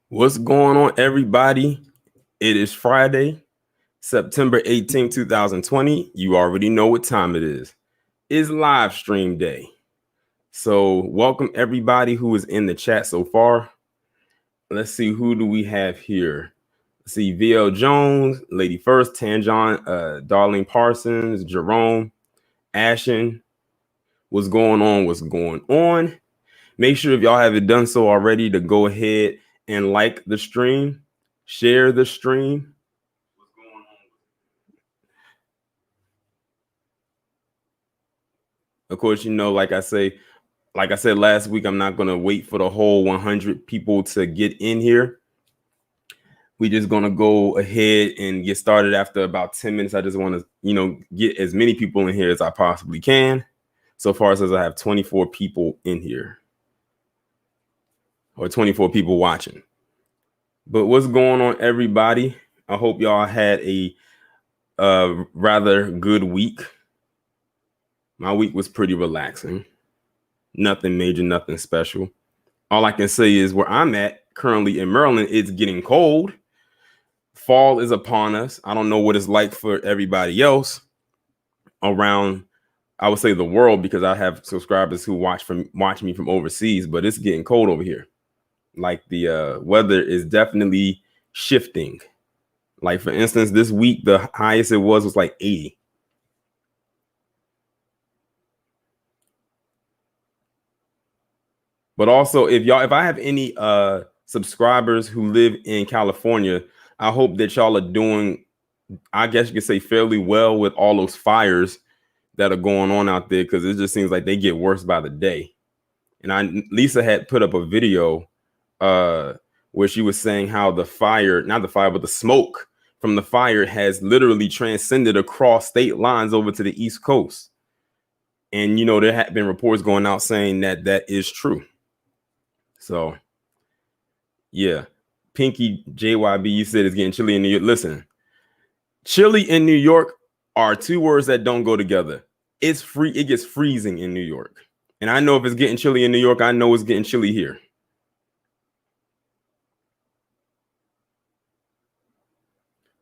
What's going on, everybody? It is Friday, September 18th, 2020. You already know what time it is. It's live stream day. So, welcome everybody who is in the chat so far. Let's see, who do we have here? Let's see, VL Jones, Lady First, Tanjon, Darlene Parsons, Jerome, Ashen. What's going on? What's going on? Make sure if y'all haven't done so already to go ahead and like the stream, share the stream. What's going on? Of course, like I said last week, I'm not gonna wait for the whole 100 people to get in here. We just gonna go ahead and get started after about 10 minutes. I just want to, get as many people in here as I possibly can. So far, as I have 24 people in here, or 24 people watching. But what's going on, everybody? I hope y'all had a rather good week. My week was pretty relaxing. Nothing major, nothing special. All I can say is where I'm at currently in Maryland, it's getting cold. Fall is upon us. I don't know what it's like for everybody else around, I would say, the world, because I have subscribers who watch me from overseas, but it's getting cold over here. Like the weather is definitely shifting. Like, for instance, this week, the highest it was like 80. But also, if I have any subscribers who live in California, I hope that y'all are doing, I guess you could say, fairly well with all those fires that are going on out there, because it just seems like they get worse by the day. And Lisa had put up a video where she was saying how the fire, not the fire, but the smoke from the fire has literally transcended across state lines over to the East Coast. And, there have been reports going out saying that that is true. So, yeah. Pinky JYB, you said it's getting chilly in New York. Listen, chilly in New York are two words that don't go together. It's free. It gets freezing in New York. And I know if it's getting chilly in New York, I know it's getting chilly here.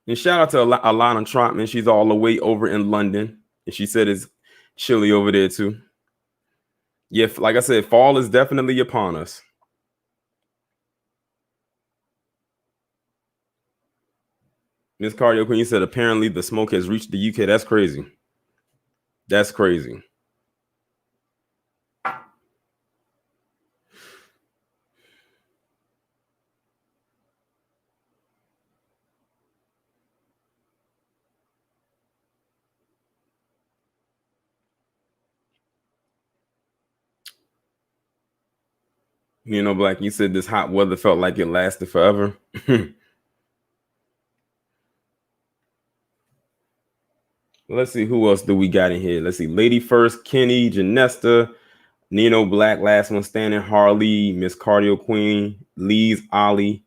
And shout out to Alana Trotman. She's all the way over in London. And she said it's chilly over there too. Yeah, like I said, fall is definitely upon us. Miss Cardio Queen said apparently the smoke has reached the UK. That's crazy. That's crazy. Black, you said this hot weather felt like it lasted forever. Let's see, who else do we got in here? Let's see, Lady First, Kenny, Janesta, Nino Black, last one standing, Harley, Miss Cardio Queen, Lee's, Ollie.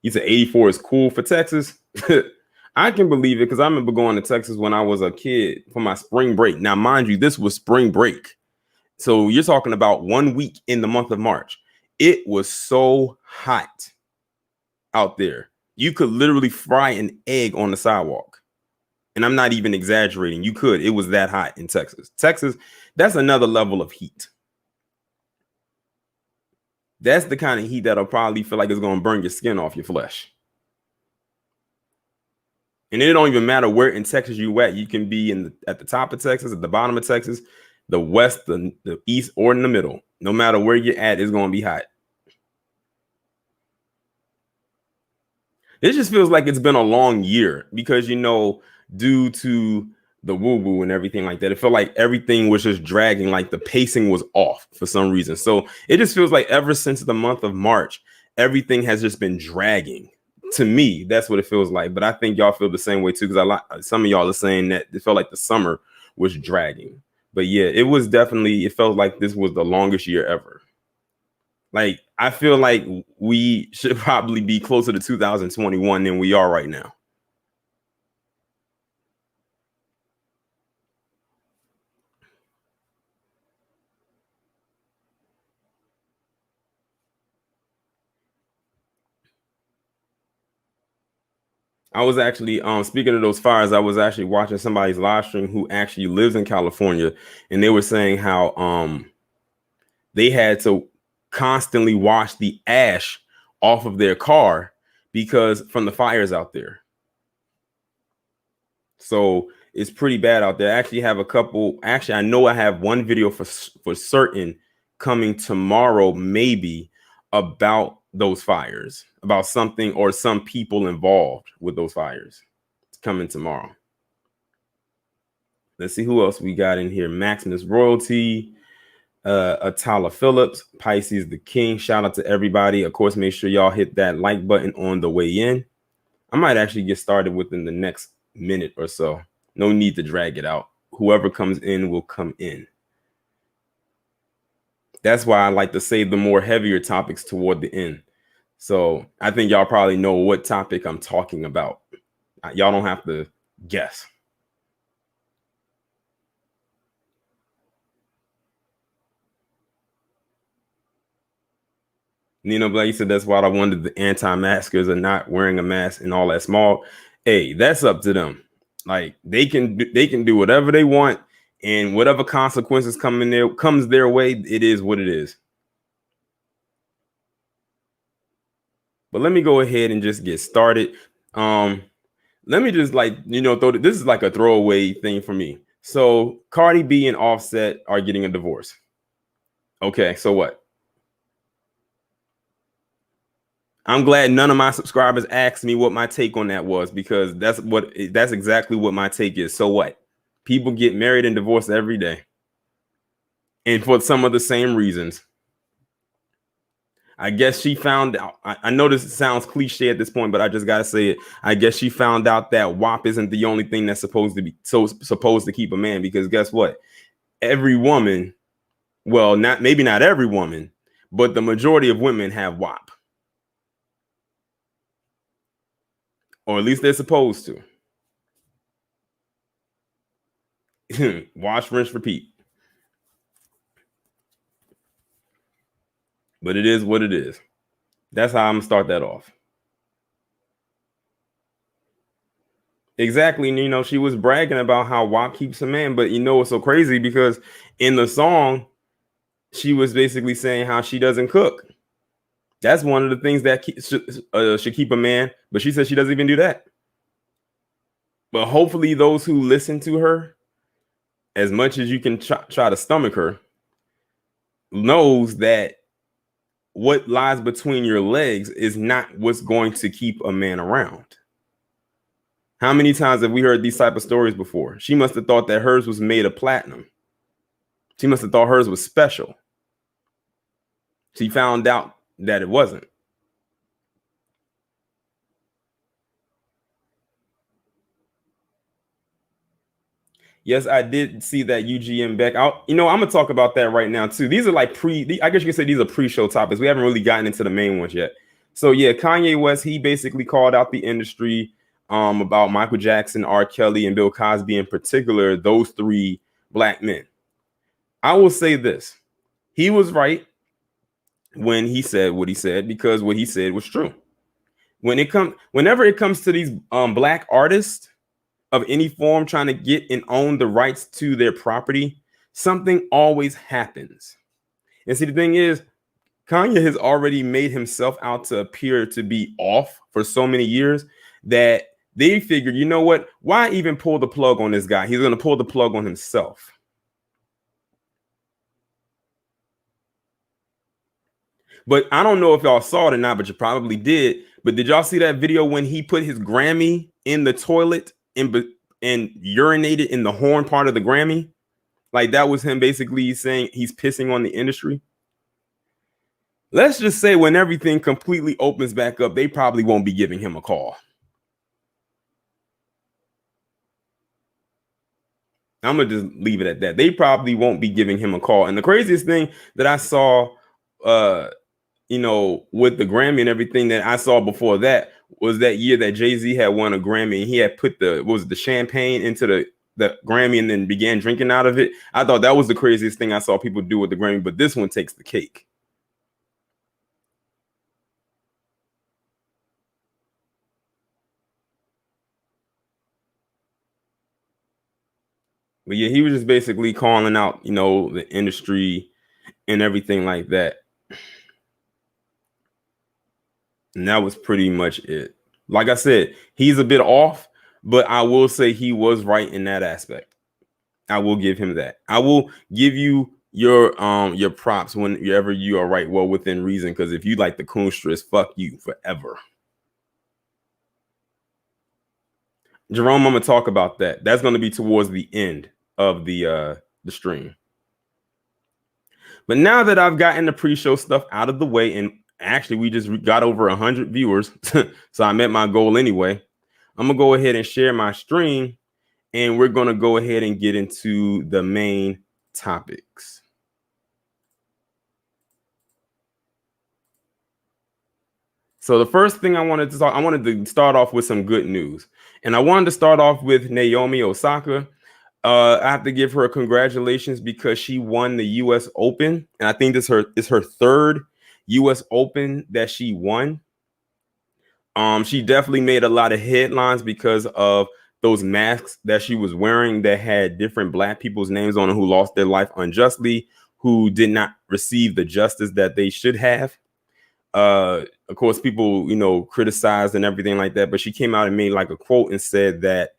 You said 84 is cool for Texas. I can believe it, because I remember going to Texas when I was a kid for my spring break. Now, mind you, this was spring break. So you're talking about 1 week in the month of March. It was so hot out there. You could literally fry an egg on the sidewalk. And I'm not even exaggerating. You could. It was that hot in Texas. Texas, that's another level of heat. That's the kind of heat that'll probably feel like it's going to burn your skin off your flesh. And it don't even matter where in Texas you at. You can be at the top of Texas, at the bottom of Texas, the west, the east, or in the middle. No matter where you're at, it's going to be hot. It just feels like it's been a long year because, due to the woo-woo and everything like that, it felt like everything was just dragging, like the pacing was off for some reason. So it just feels like ever since the month of March, everything has just been dragging. To me, that's what it feels like. But I think y'all feel the same way too, because some of y'all are saying that it felt like the summer was dragging. But yeah, it felt like this was the longest year ever. Like, I feel like we should probably be closer to 2021 than we are right now. I was actually speaking of those fires, I was actually watching somebody's live stream who actually lives in California, and they were saying how they had to constantly wash the ash off of their car because from the fires out there. So it's pretty bad out there. I actually have a couple. Actually, I know I have one video for certain coming tomorrow, maybe, about those fires, about something or some people involved with those fires. It's coming tomorrow. Let's see who else we got in here. Maximus Royalty, Atala Phillips, Pisces the King. Shout out to everybody. Of course, make sure y'all hit that like button on the way in. I might actually get started within the next minute or so. No need to drag it out. Whoever comes in will come in. That's why I like to save the more heavier topics toward the end. So I think y'all probably know what topic I'm talking about. Y'all don't have to guess. Nino Black, said that's why I wondered the anti-maskers are not wearing a mask and all that small. Hey, that's up to them. Like they can do whatever they want, and whatever consequences comes their way, it is what it is. But let me go ahead and just get started. Let me just this is like a throwaway thing for me. So Cardi B and Offset are getting a divorce. Okay, so what? I'm glad none of my subscribers asked me what my take on that was, because that's exactly what my take is. So what? People get married and divorced every day, and for some of the same reasons. I guess she found out. I know this sounds cliche at this point, but I just gotta say it. I guess she found out that WAP isn't the only thing that's supposed to keep a man, because guess what? Every woman, well, maybe not every woman, but the majority of women have WAP. Or at least they're supposed to. Wash, rinse, repeat. But it is what it is. That's how I'm gonna start that off. Exactly. She was bragging about how WAP keeps a man, but it's so crazy because in the song, she was basically saying how she doesn't cook. That's one of the things that should keep a man, but she said she doesn't even do that. But hopefully those who listen to her, as much as you can try to stomach her, knows that what lies between your legs is not what's going to keep a man around. How many times have we heard these type of stories before? She must have thought that hers was made of platinum. She must have thought hers was special. She found out that it wasn't. Yes, I did see that UGM back. I'm gonna talk about that right now too. These are like I guess you could say these are pre-show topics. We haven't really gotten into the main ones yet. So yeah, Kanye West, he basically called out the industry about Michael Jackson, R. Kelly, and Bill Cosby in particular, those three black men. I will say this. He was right when he said what he said, because what he said was true. Whenever it comes to these black artists of any form trying to get and own the rights to their property, something always happens. And see, the thing is, Kanye has already made himself out to appear to be off for so many years that they figured, you know what? Why even pull the plug on this guy? He's going to pull the plug on himself. But I don't know if y'all saw it or not, but you probably did. But did y'all see that video when he put his Grammy in the toilet and urinated in the horn part of the Grammy? Like that was him basically saying he's pissing on the industry. Let's just say when everything completely opens back up, they probably won't be giving him a call. I'm going to just leave it at that. They probably won't be giving him a call. And the craziest thing that I saw, with the Grammy and everything that I saw before that was that year that Jay-Z had won a Grammy and he had put the champagne into the Grammy and then began drinking out of it. I thought that was the craziest thing I saw people do with the Grammy, but this one takes the cake. But yeah, he was just basically calling out, you know, the industry and everything like that. And that was pretty much it. Like I said, he's a bit off, but I will say he was right in that aspect. I will give him that. I will give you your props whenever you are right, well within reason. Because if you like the coonstress, fuck you forever. Jerome, I'm gonna talk about that. That's gonna be towards the end of the stream. But now that I've gotten the pre-show stuff out of the way, and actually we just got over 100 viewers, so I met my goal anyway. I'm gonna go ahead and share my stream, and we're gonna go ahead and get into the main topics. So the first thing I wanted to start off with some good news, and I wanted to start off with Naomi Osaka. I have to give her a congratulations because she won the U.S. Open, and I think this is her third U.S. Open that she won. She definitely made a lot of headlines because of those masks that she was wearing that had different Black people's names on them who lost their life unjustly, who did not receive the justice that they should have. Of course, people, you know, criticized and everything like that, but she came out and made like a quote and said that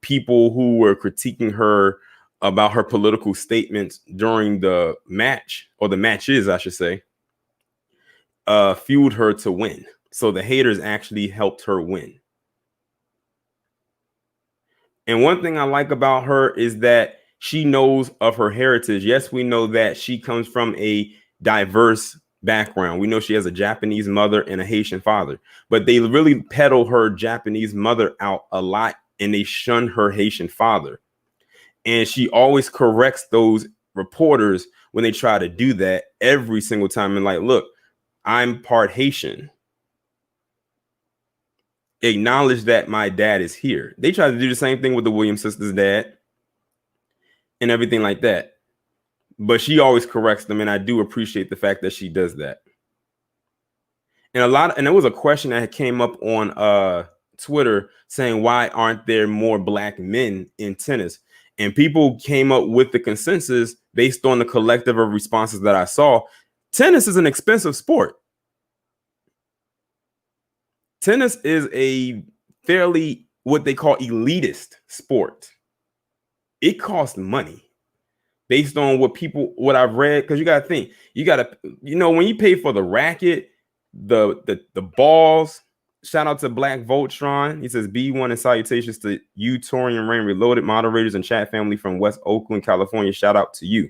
people who were critiquing her about her political statements during the match, or the matches, I should say, fueled her to win. So the haters actually helped her win. And one thing I like about her is that she knows of her heritage. Yes, we know that she comes from a diverse background. We know she has a Japanese mother and a Haitian father, but they really peddle her Japanese mother out a lot, and they shun her Haitian father. And she always corrects those reporters when they try to do that every single time. And like, look, I'm part Haitian. Acknowledge that my dad is here. They try to do the same thing with the Williams sisters' dad and everything like that. But she always corrects them, and I do appreciate the fact that she does that. And there was a question that came up on Twitter saying, why aren't there more Black men in tennis? And people came up with the consensus based on the collective of responses that I saw. Tennis is an expensive sport. Tennis is a fairly what they call elitist sport. It costs money based on what I've read. Because you got to think, when you pay for the racket, the balls. Shout out to Black Voltron. He says B1 and salutations to you, Torian Rain Reloaded, moderators and chat family from West Oakland, California. Shout out to you.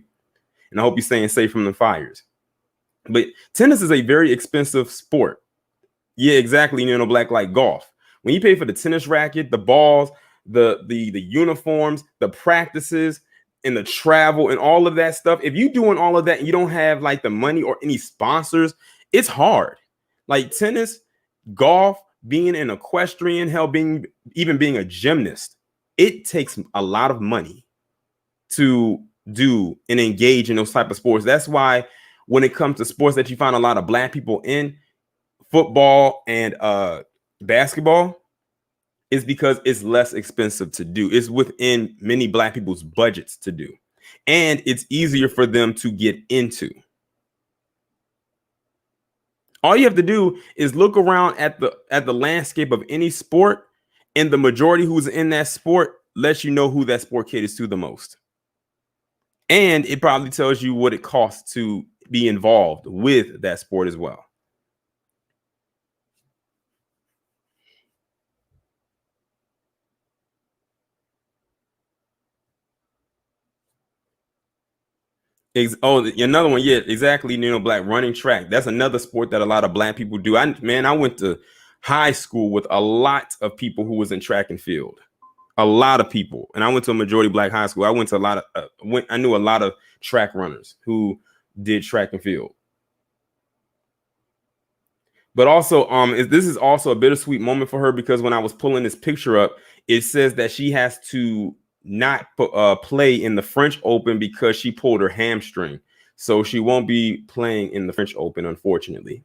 And I hope you're staying safe from the fires. But tennis is a very expensive sport. Yeah, exactly. Black, like golf. When you pay for the tennis racket, the balls, the uniforms, the practices, and the travel and all of that stuff, if you're doing all of that and you don't have like the money or any sponsors, it's hard. Like tennis, golf, being an equestrian, hell, even being a gymnast, it takes a lot of money to do and engage in those type of sports. That's why when it comes to sports that you find a lot of Black people in, football and basketball, is because it's less expensive to do. It's within many Black people's budgets to do, and it's easier for them to get into. All you have to do is look around at the landscape of any sport, and the majority who's in that sport lets you know who that sport caters to the most. And it probably tells you what it costs to be involved with that sport as well. Another one, yeah, exactly. Black running track. That's another sport that a lot of Black people do. I went to high school with a lot of people who was in track and field. A lot of people, and I went to a majority Black high school. I went to a lot of. I knew a lot of track runners who did track and field. But also, this is also a bittersweet moment for her because when I was pulling this picture up, it says that she has to not play in the French Open because she pulled her hamstring. So she won't be playing in the French Open, unfortunately.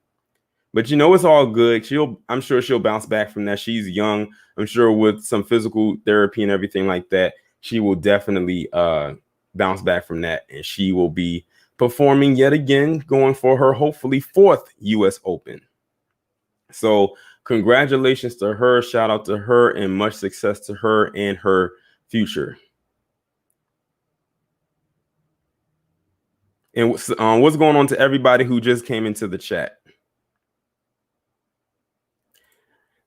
But it's all good. I'm sure she'll bounce back from that. She's young. I'm sure with some physical therapy and everything like that, she will definitely bounce back from that, and she will be performing yet again, going for her hopefully 4th US Open. So congratulations to her, shout out to her, and much success to her and her future. And what's going on to everybody who just came into the chat?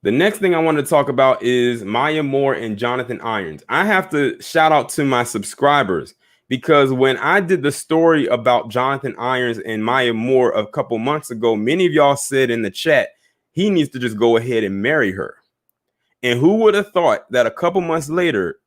The next thing I want to talk about is Maya Moore and Jonathan Irons. I have to shout out to my subscribers, because when I did the story about Jonathan Irons and Maya Moore a couple months ago, many of y'all said in the chat, he needs to just go ahead and marry her. And who would have thought that a couple months later,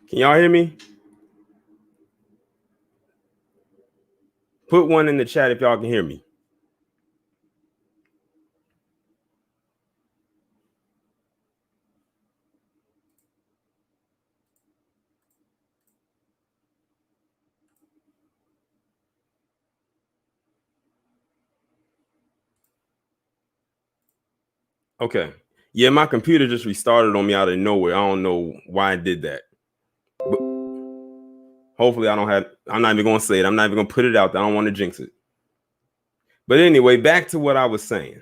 can y'all hear me? Put one in the chat if y'all can hear me. Okay. Yeah, my computer just restarted on me out of nowhere. I don't know why I did that. But hopefully I'm not even going to say it. I'm not even going to put it out there. I don't want to jinx it. But anyway, back to what I was saying.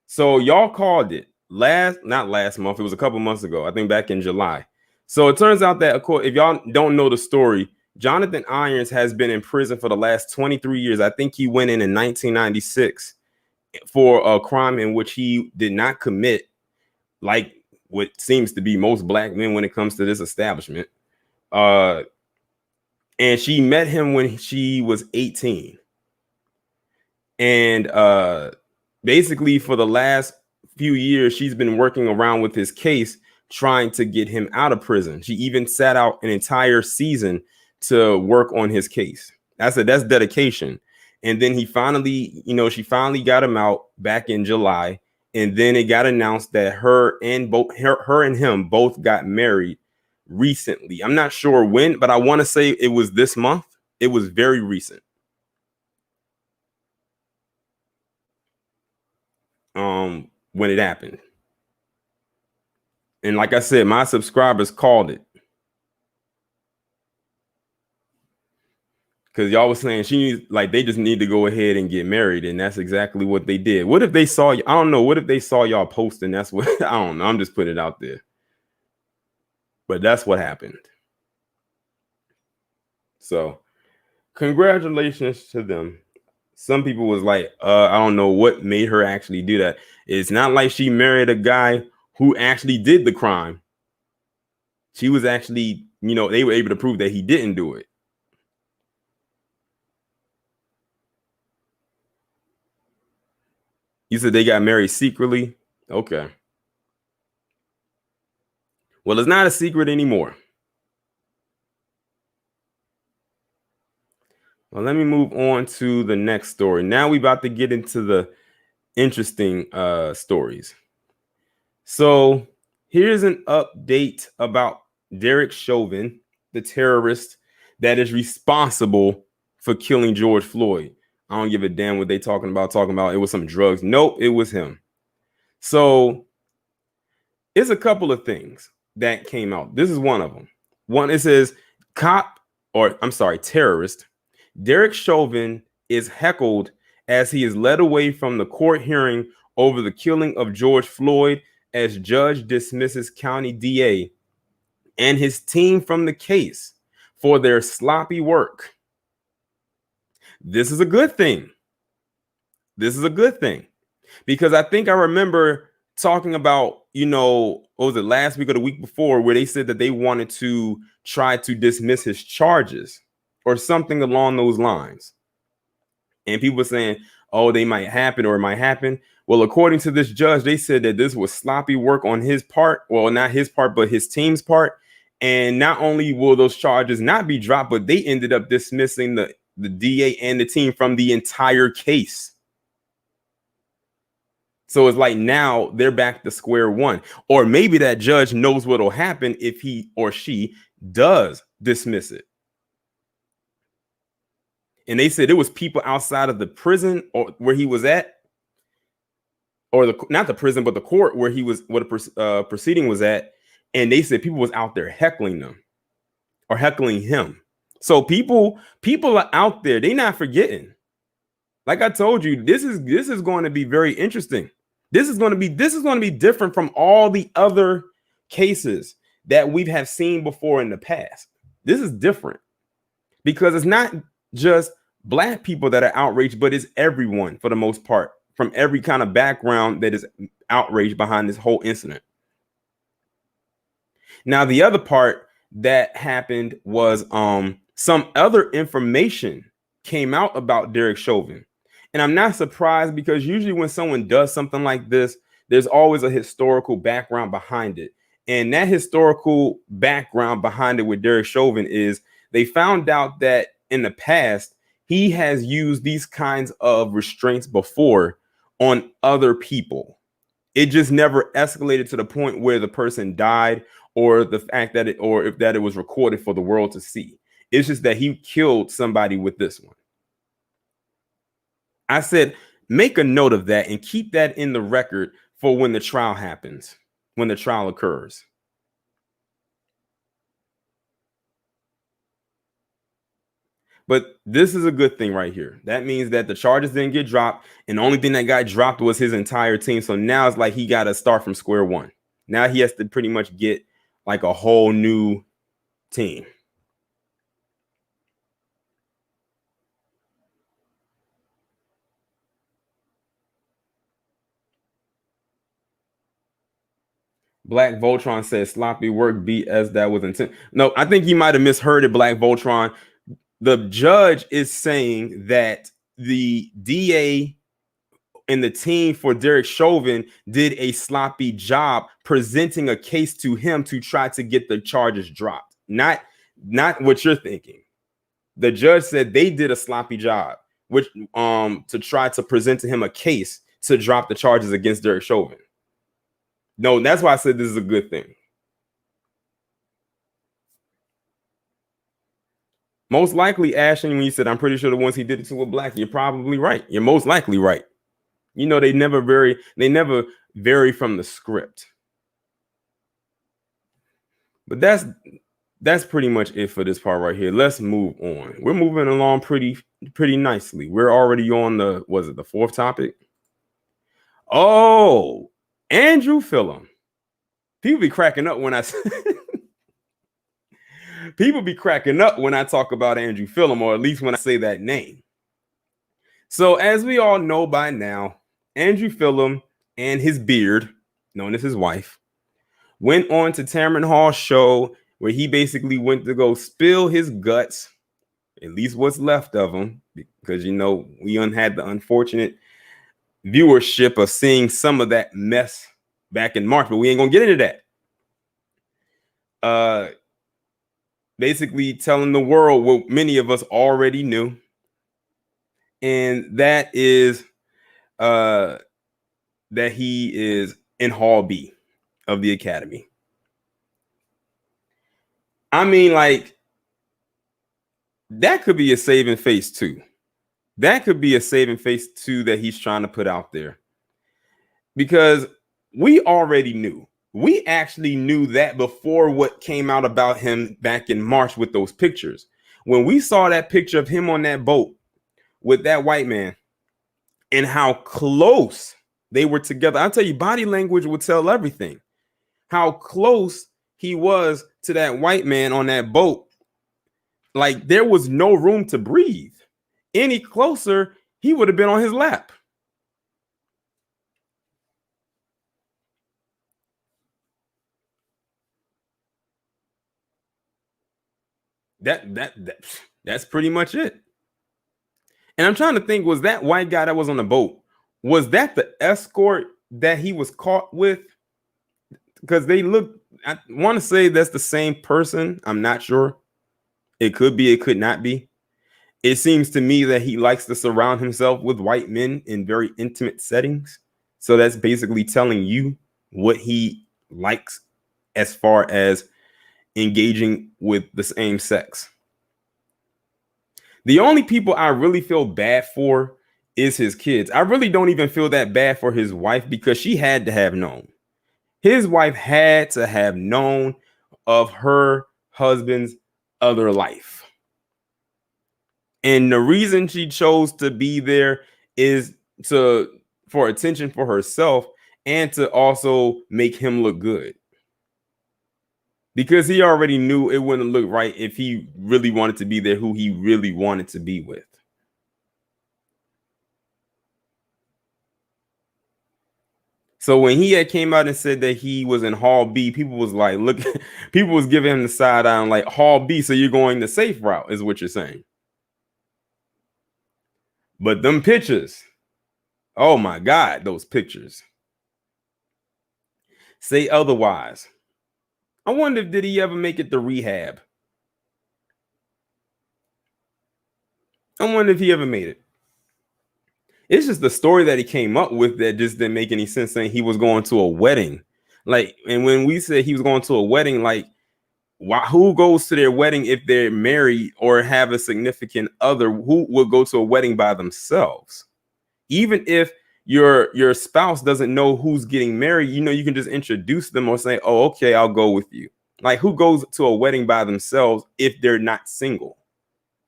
So y'all called it not last month. It was a couple months ago. I think back in July. So it turns out that, of course, if y'all don't know the story, Jonathan Irons has been in prison for the last 23 years. I think he went in 1996 for a crime in which he did not commit, like what seems to be most black men when it comes to this establishment. And she met him when she was 18. And basically for the last few years, she's been working around with his case, trying to get him out of prison. She even sat out an entire season to work on his case. That's dedication. And then she finally got him out back in July. And then it got announced that her and him both got married recently. I'm not sure when, but I want to say it was this month. It was very recent. When it happened. And like I said, my subscribers called it. Because y'all was saying they just need to go ahead and get married. And that's exactly what they did. What if they saw you? I don't know. What if they saw y'all posting? That's what I don't know. I'm just putting it out there. But that's what happened. So congratulations to them. Some people was like, I don't know what made her actually do that. It's not like she married a guy who actually did the crime. She was actually, they were able to prove that he didn't do it. You said they got married secretly? Okay. Well, it's not a secret anymore. Well, let me move on to the next story. Now we about to get into the interesting stories. So here's an update about Derek Chauvin, the terrorist that is responsible for killing George Floyd. I don't give a damn what they talking about it was some drugs. Nope, it was him. So it's a couple of things that came out. This is one of them. One, it says terrorist Derek Chauvin is heckled as he is led away from the court hearing over the killing of George Floyd as judge dismisses county DA and his team from the case for their sloppy work. This is a good thing. This is a good thing because I think I remember talking about, what was it, last week or the week before, where they said that they wanted to try to dismiss his charges or something along those lines. And people were saying, oh, they might happen or it might happen. Well, according to this judge, they said that this was sloppy work on his part. Well, not his part, but his team's part. And not only will those charges not be dropped, but they ended up dismissing the DA and the team from the entire case. So it's like now they're back to square one. Or maybe that judge knows what will happen if he or she does dismiss it. And they said it was people outside of the prison or where he was at, or not the prison, but the court where he was, where the proceeding was at. And they said people was out there heckling them or heckling him. So people are out there. They're not forgetting. Like I told you, this is going to be very interesting. This is going to be different from all the other cases that we have seen before in the past. This is different because it's not just Black people that are outraged, but it's everyone for the most part, from every kind of background that is outraged behind this whole incident. Now, the other part that happened was some other information came out about Derek Chauvin. And I'm not surprised because usually when someone does something like this, there's always a historical background behind it. And that historical background behind it with Derek Chauvin is they found out that in the past, he has used these kinds of restraints before on other people. It just never escalated to the point where the person died or the fact that it was recorded for the world to see. It's just that he killed somebody with this one. I said, make a note of that and keep that in the record for when the trial happens, when the trial occurs. But this is a good thing right here. That means that the charges didn't get dropped, and the only thing that got dropped was his entire team. So now it's like he got to start from square one. Now he has to pretty much get like a whole new team. Black Voltron says sloppy work BS that was intent. No, I think he might have misheard it, Black Voltron. The judge is saying that the DA and the team for Derek Chauvin did a sloppy job presenting a case to him to try to get the charges dropped. Not what you're thinking. The judge said they did a sloppy job, which to try to present to him a case to drop the charges against Derek Chauvin. No, that's why I said this is a good thing. Most likely, Ashton, when you said, I'm pretty sure the ones he did it to were Black, you're probably right. You're most likely right. They never vary from the script. But that's pretty much it for this part right here. Let's move on. We're moving along pretty nicely. We're already on the fourth topic? Oh, Andrew Phillum. People be cracking up when I people be cracking up when I talk about Andrew Phillum, or at least when I say that name. So as we all know by now, Andrew Phillum and his beard, known as his wife, went on to Tamron Hall's show where he basically went to go spill his guts, at least what's left of him, because we had the unfortunate viewership of seeing some of that mess back in March, but we ain't gonna get into that. Basically telling the world what many of us already knew, and that is that he is in Hall B of the Academy. I mean, like, that could be a saving face too. That could be a saving face too that he's trying to put out there. Because we already knew. We actually knew that before what came out about him back in March with those pictures. When we saw that picture of him on that boat with that white man and how close they were together, I'll tell you, body language would tell everything. How close he was to that white man on that boat. Like, there was no room to breathe. Any closer, he would have been on his lap. That's pretty much it. And I'm trying to think, was that white guy that was on the boat, was that the escort that he was caught with? Because they look, I want to say that's the same person. I'm not sure. It could be, it could not be. It seems to me that he likes to surround himself with white men in very intimate settings. So that's basically telling you what he likes as far as engaging with the same sex. The only people I really feel bad for is his kids. I really don't even feel that bad for his wife because she had to have known. His wife had to have known of her husband's other life. And the reason she chose to be there is for attention for herself and to also make him look good. Because he already knew it wouldn't look right if he really wanted to be there, who he really wanted to be with. So when he had came out and said that he was in Hall B, people was like, look, people was giving him the side eye like Hall B. So you're going the safe route, is what you're saying. But them pictures, oh my God, those pictures say otherwise. I wonder if did he ever make it to rehab? I wonder if he ever made it. It's just the story that he came up with that just didn't make any sense, saying he was going to a wedding. Like, and when we said he was going to a wedding, like, why, who goes to their wedding if they're married or have a significant other? Who would go to a wedding by themselves? Even if your spouse doesn't know who's getting married, you know, you can just introduce them or say, oh, okay, I'll go with you. Like, who goes to a wedding by themselves if they're not single?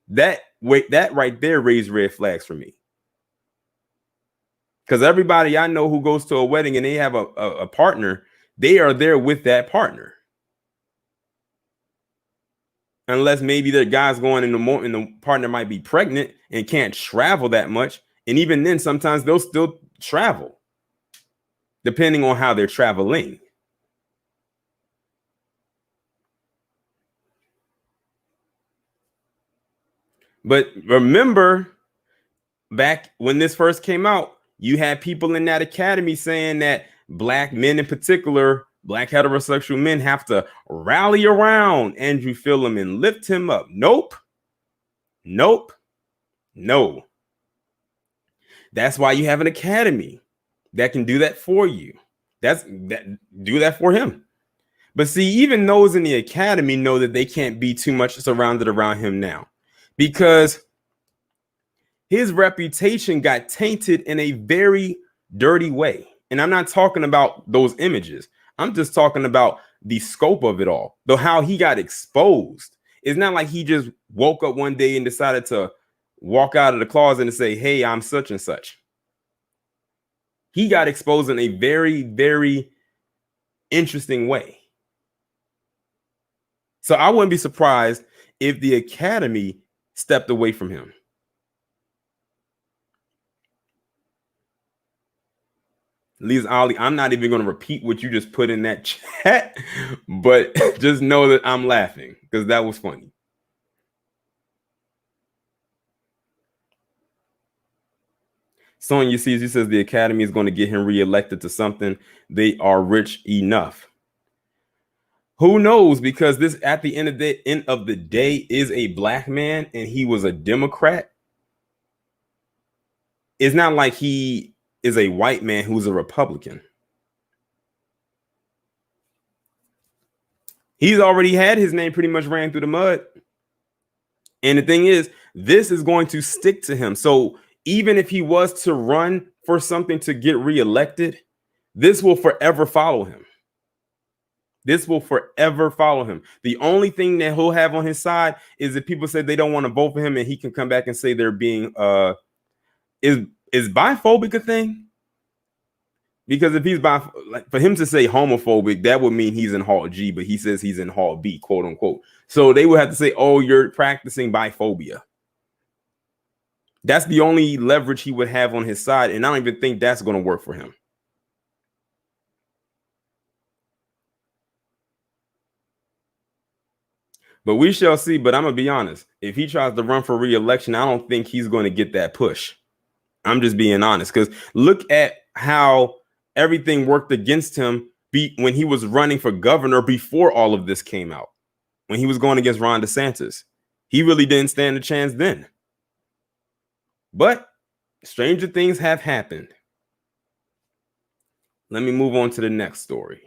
That right there raised red flags for me. Because everybody I know who goes to a wedding and they have a partner, they are there with that partner. Unless maybe their guy's going in the moment and the partner might be pregnant and can't travel that much. And even then, sometimes they'll still travel, depending on how they're traveling. But remember, back when this first came out, you had people in that academy saying that black men in particular, black heterosexual men, have to rally around Andrew Phillum and lift him up. Nope. Nope. No. That's why you have an academy that can do that for you. Do that for him. But see, even those in the academy know that they can't be too much surrounded around him now, because his reputation got tainted in a very dirty way. And I'm not talking about those images. I'm just talking about the scope of it all. Though how he got exposed. It's not like he just woke up one day and decided to walk out of the closet and say, hey, I'm such and such. He got exposed in a very, very interesting way. So I wouldn't be surprised if the academy stepped away from him. Liz Ali, I'm not even going to repeat what you just put in that chat, but just know that I'm laughing because that was funny. Sonya sees, he says the academy is going to get him reelected to something. They are rich enough. Who knows? Because this, at the end of the day, is a black man, and he was a Democrat. It's not like he is a white man who's a Republican. He's already had his name pretty much ran through the mud. And the thing is, this is going to stick to him. So even if he was to run for something to get reelected, this will forever follow him. This will forever follow him. The only thing that he'll have on his side is if people say they don't want to vote for him, and he can come back and say they're being is biphobic a thing? Because if he's like, for him to say homophobic, that would mean he's in Hall G, but he says he's in Hall B, quote unquote. So they would have to say, oh, you're practicing biphobia. That's the only leverage he would have on his side, and I don't even think that's going to work for him. But we shall see. But I'm going to be honest. If he tries to run for re-election, I don't think he's going to get that push. I'm just being honest, because look at how everything worked against him when he was running for governor before all of this came out. When he was going against Ron DeSantis, he really didn't stand a chance then. But stranger things have happened. Let me move on to the next story.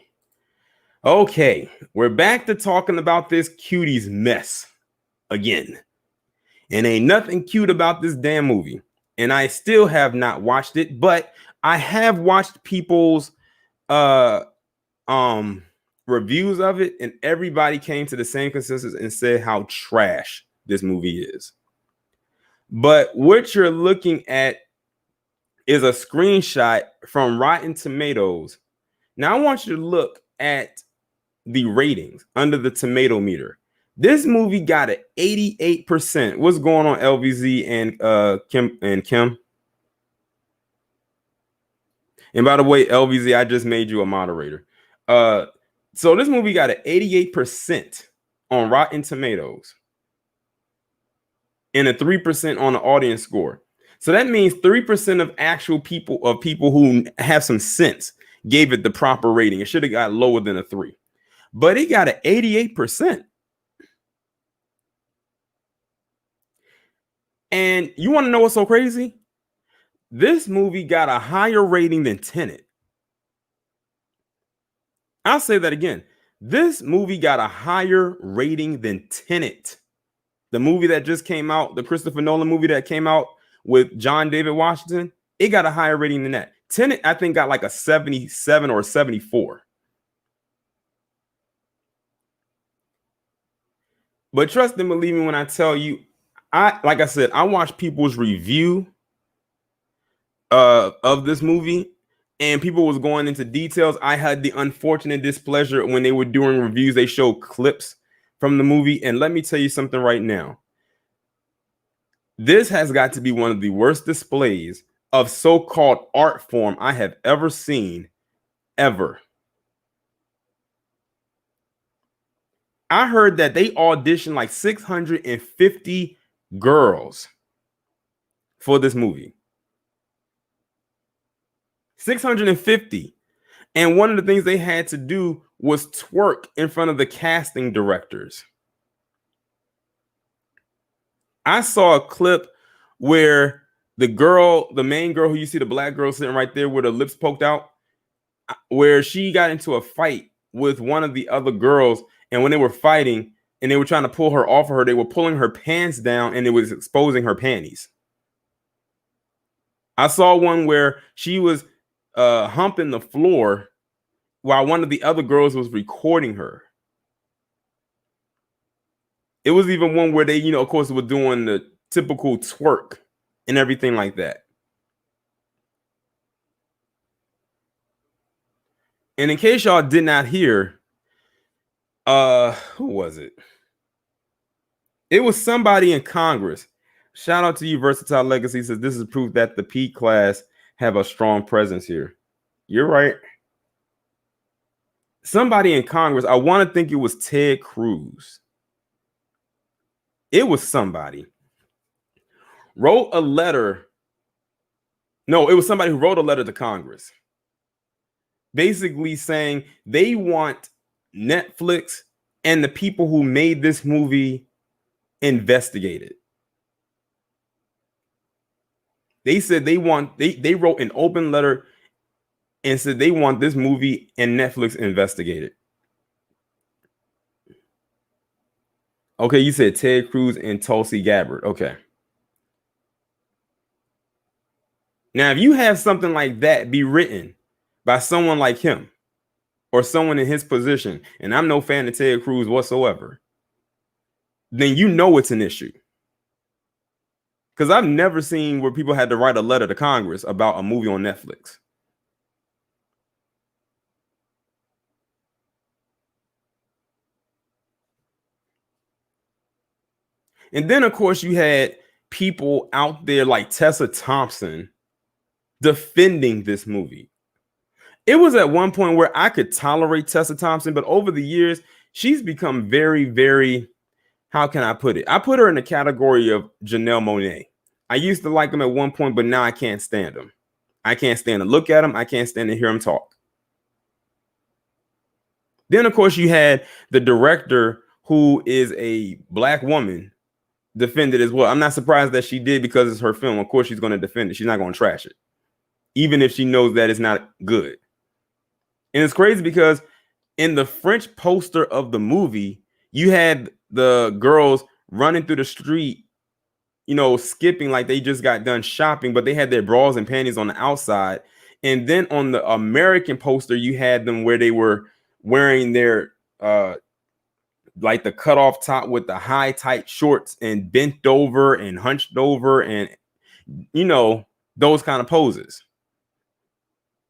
Okay, we're back to talking about this Cuties mess again. And ain't nothing cute about this damn movie. And I still have not watched it, but I have watched people's reviews of it, and everybody came to the same consensus and said how trash this movie is. But what you're looking at is a screenshot from Rotten Tomatoes. Now I want you to look at the ratings under the tomato meter. This movie got an 88%. What's going on, LVZ and Kim? And by the way, LVZ, I just made you a moderator. So this movie got an 88% on Rotten Tomatoes and a 3% on the audience score. So that means 3% of actual people who have some sense gave it the proper rating. It should have got lower than a 3. But it got an 88%. And you want to know what's so crazy? This movie got a higher rating than Tenet. I'll say that again. This movie got a higher rating than Tenet. The movie that just came out, the Christopher Nolan movie that came out with John David Washington, it got a higher rating than that. Tenet, I think, got like a 77 or 74. But trust and believe me when I tell you, like I said, I watched people's review of this movie, and people was going into details. I had the unfortunate displeasure when they were doing reviews, they showed clips from the movie. And let me tell you something right now. This has got to be one of the worst displays of so-called art form I have ever seen, ever. I heard that they auditioned like 650 girls for this movie. 650. And one of the things they had to do was twerk in front of the casting directors. I saw a clip where the main girl who you see, the black girl sitting right there with her lips poked out, where she got into a fight with one of the other girls. And when they were fighting and they were trying to pull her off of her, they were pulling her pants down and it was exposing her panties. I saw one where she was humping the floor while one of the other girls was recording her. It was even one where they, of course, were doing the typical twerk and everything like that. And in case y'all did not hear, who was it? It was somebody in Congress. Shout out to you, Versatile Legacy. Says this is proof that the P class have a strong presence here. You're right. Somebody in Congress, I want to think it was Ted Cruz. It was somebody. Wrote a letter. No, it was somebody who wrote a letter to Congress. Basically saying they want Netflix and the people who made this movie investigated. They said they wrote an open letter and said they want this movie and Netflix investigated. Okay, you said Ted Cruz and Tulsi Gabbard. Okay. Now, if you have something like that be written by someone like him or someone in his position, and I'm no fan of Ted Cruz whatsoever, then you know it's an issue. Because I've never seen where people had to write a letter to Congress about a movie on Netflix. And then, of course, you had people out there like Tessa Thompson defending this movie. It was at one point where I could tolerate Tessa Thompson, but over the years, she's become very, very, how can I put it? I put her in the category of Janelle Monáe. I used to like him at one point, but now I can't stand him. I can't stand to look at him. I can't stand to hear him talk. Then, of course, you had the director, who is a black woman, defend it as well. I'm not surprised that she did, because it's her film. Of course, she's going to defend it. She's not going to trash it, even if she knows that it's not good. And it's crazy because in the French poster of the movie, you had the girls running through the street, skipping like they just got done shopping, but they had their bras and panties on the outside. And then on the American poster, you had them where they were wearing their like the cutoff top with the high tight shorts and bent over and hunched over and those kind of poses.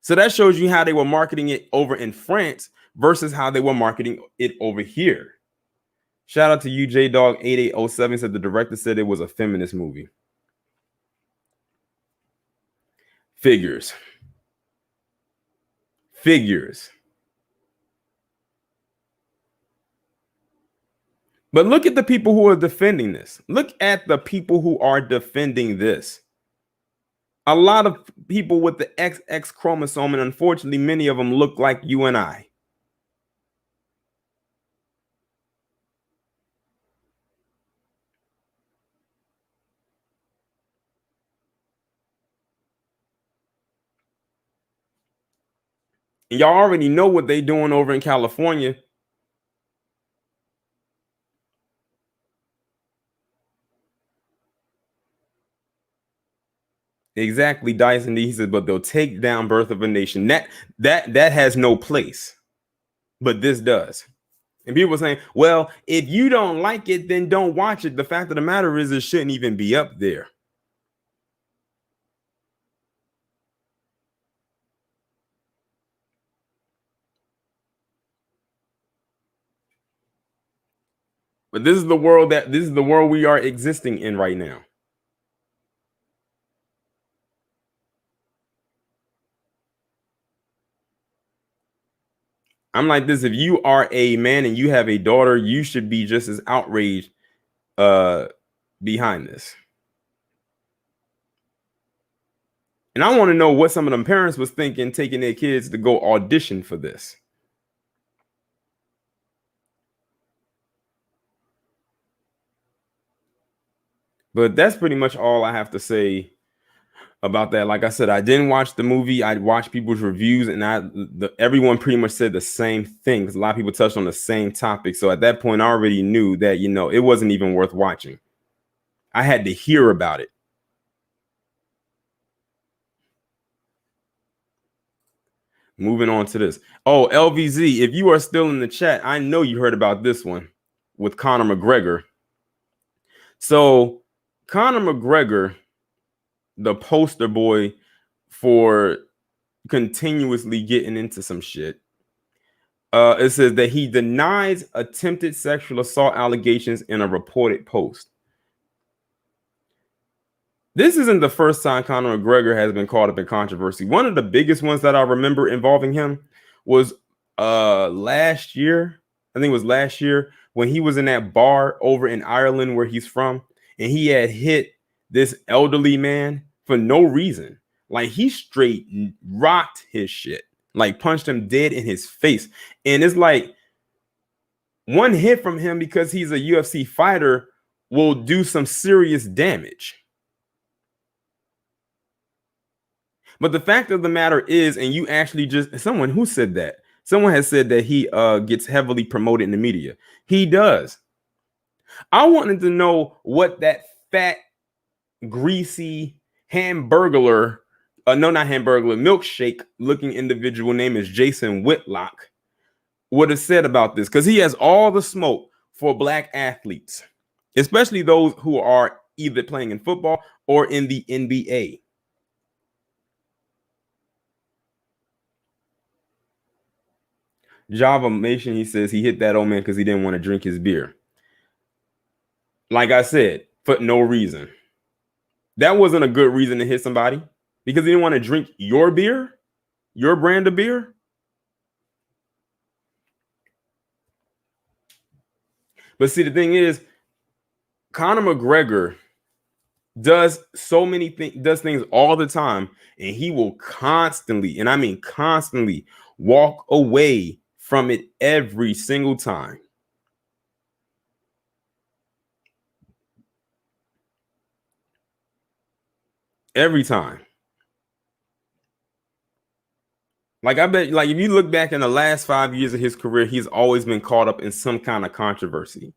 So that shows you how they were marketing it over in France versus how they were marketing it over here. Shout out to UJ Dog 8807, said the director said it was a feminist movie. Figures. But look at the people who are defending this. Look at the people who are defending this. A lot of people with the XX chromosome, and unfortunately, many of them look like you and I. And y'all already know what they're doing over in California. Exactly, Dyson. He said, but they'll take down Birth of a Nation. That has no place, but this does. And people are saying, well, if you don't like it, then don't watch it. The fact of the matter is, it shouldn't even be up there. But this is the world we are existing in right now. I'm like this. If you are a man and you have a daughter, you should be just as outraged behind this. And I want to know what some of them parents was thinking, taking their kids to go audition for this. But that's pretty much all I have to say about that. Like I said, I didn't watch the movie. I watched people's reviews, and everyone pretty much said the same thing, because a lot of people touched on the same topic. So at that point, I already knew that it wasn't even worth watching. I had to hear about it. Moving on to this. Oh, LVZ, if you are still in the chat, I know you heard about this one with Conor McGregor. So Conor McGregor, the poster boy for continuously getting into some shit, it says that he denies attempted sexual assault allegations in a reported post. This isn't the first time Conor McGregor has been caught up in controversy. One of the biggest ones that I remember involving him was last year. I think it was last year when he was in that bar over in Ireland where he's from, and he had hit this elderly man for no reason. Like, he straight rocked his shit, like punched him dead in his face. And it's like, one hit from him, because he's a UFC fighter, will do some serious damage. But the fact of the matter is, and you actually someone who said that, someone has said that he gets heavily promoted in the media. He does. I wanted to know what that fat, greasy hamburglar, no, not hamburglar, milkshake looking individual name is Jason Whitlock would have said about this, because he has all the smoke for black athletes, especially those who are either playing in football or in the NBA. Java Nation, he says he hit that old man because he didn't want to drink his beer. Like I said, for no reason. That wasn't a good reason to hit somebody, because he didn't want to drink your beer, your brand of beer. But see, the thing is, Conor McGregor does so many things, does things all the time, and he will constantly, and I mean constantly, walk away from it every single time. Every time. Like, I bet, like, if you look back in the last 5 years of his career, he's always been caught up in some kind of controversy.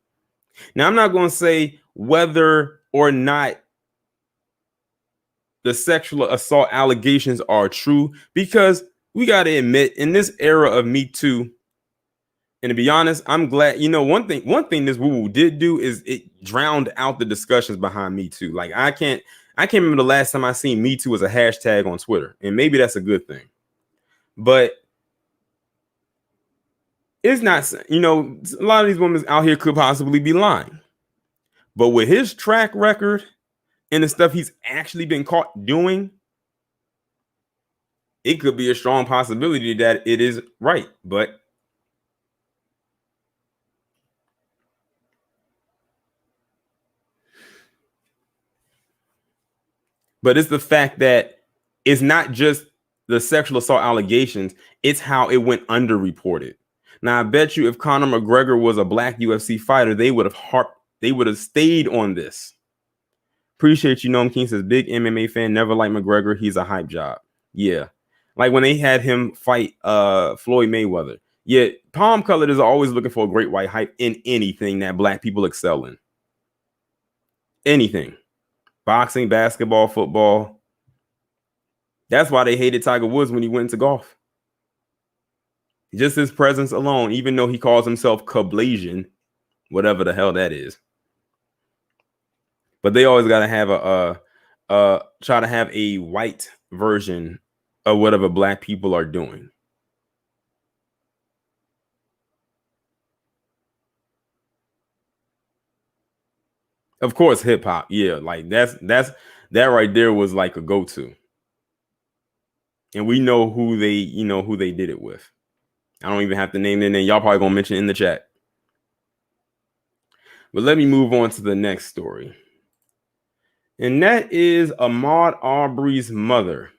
Now, I'm not going to say whether or not the sexual assault allegations are true, because we got to admit, in this era of Me Too, and to be honest, I'm glad, one thing this woo did do is it drowned out the discussions behind Me Too. Like, I can't remember the last time I seen Me Too as a hashtag on Twitter, and maybe that's a good thing. But it's not, a lot of these women out here could possibly be lying. But with his track record and the stuff he's actually been caught doing, it could be a strong possibility that it is right. But it's the fact that it's not just the sexual assault allegations, it's how it went underreported. Now, I bet you if Conor McGregor was a black UFC fighter, they would have stayed on this. Appreciate you, Noam King says, big MMA fan, never liked McGregor. He's a hype job. Yeah. Like when they had him fight Floyd Mayweather. Yeah, palm colored is always looking for a great white hype in anything that black people excel in. Anything. Boxing, basketball, football. That's why they hated Tiger Woods when he went into golf. Just his presence alone, even though he calls himself Kablasian, whatever the hell that is. But they always got to have try to have a white version of whatever black people are doing. Of course, hip hop. Yeah, like that right there was like a go-to. And we know who they did it with. I don't even have to name their name. Y'all probably gonna mention it in the chat. But let me move on to the next story. And that is Ahmaud Arbery's mother.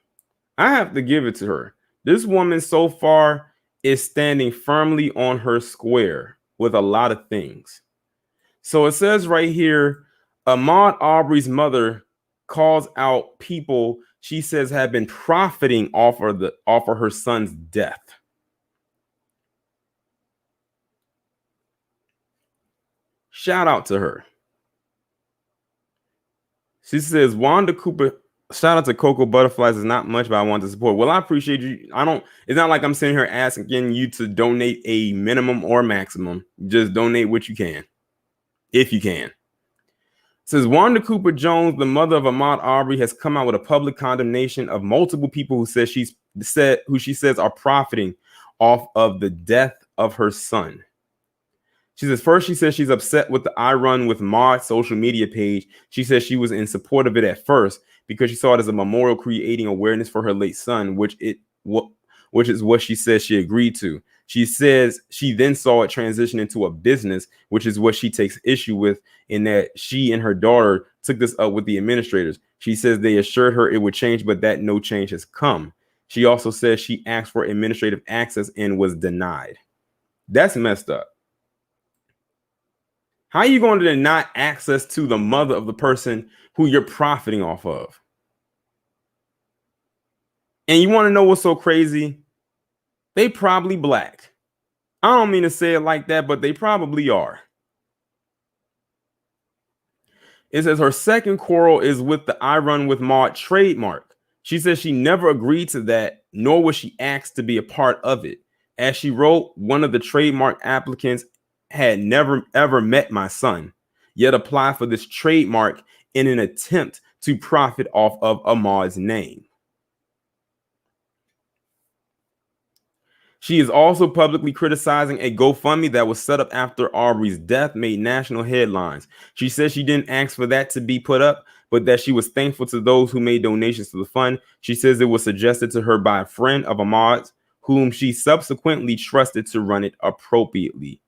I have to give it to her. This woman so far is standing firmly on her square with a lot of things. So it says right here, Ahmaud Arbery's mother calls out people she says have been profiting off of her son's death. Shout out to her. She says, Wanda Cooper, shout out to Cocoa Butterflies is not much, but I want to support. Well, I appreciate you. It's not like I'm sitting here asking you to donate a minimum or maximum. Just donate what you can, if you can. It says Wanda Cooper Jones, the mother of Ahmaud Arbery, has come out with a public condemnation of multiple people who she says are profiting off of the death of her son. She says, first, she says she's upset with the I Run with Maud social media page. She says she was in support of it at first because she saw it as a memorial creating awareness for her late son, which is what she says she agreed to. She says she then saw it transition into a business, which is what she takes issue with, in that she and her daughter took this up with the administrators. She says they assured her it would change, but that no change has come. She also says she asked for administrative access and was denied. That's messed up. How are you going to deny access to the mother of the person who you're profiting off of? And you want to know what's so crazy? They probably black. I don't mean to say it like that, but they probably are. It says her second quarrel is with the I Run with Maud trademark. She says she never agreed to that, nor was she asked to be a part of it. As she wrote, one of the trademark applicants had never ever met my son, yet applied for this trademark in an attempt to profit off of Ahmaud's name. She is also publicly criticizing a GoFundMe that was set up after Arbery's death made national headlines. She says she didn't ask for that to be put up, but that she was thankful to those who made donations to the fund. She says it was suggested to her by a friend of Ahmaud's, whom she subsequently trusted to run it appropriately.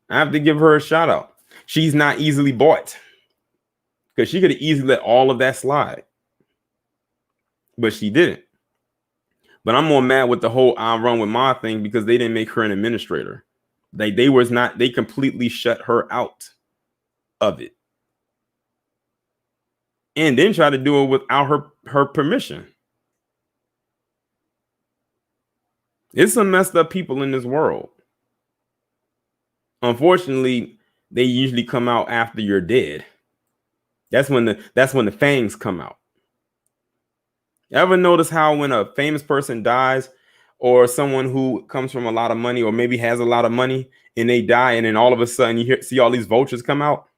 I have to give her a shout out. She's not easily bought, because she could have easily let all of that slide, but she didn't. But I'm more mad with the whole I Run with Ma thing because they didn't make her an administrator. They completely shut her out of it. And then try to do it without her permission. It's some messed up people in this world. Unfortunately, they usually come out after you're dead. That's when the fangs come out. Ever notice how when a famous person dies, or someone who comes from a lot of money, or maybe has a lot of money, and they die, and then all of a sudden you see all these vultures come out?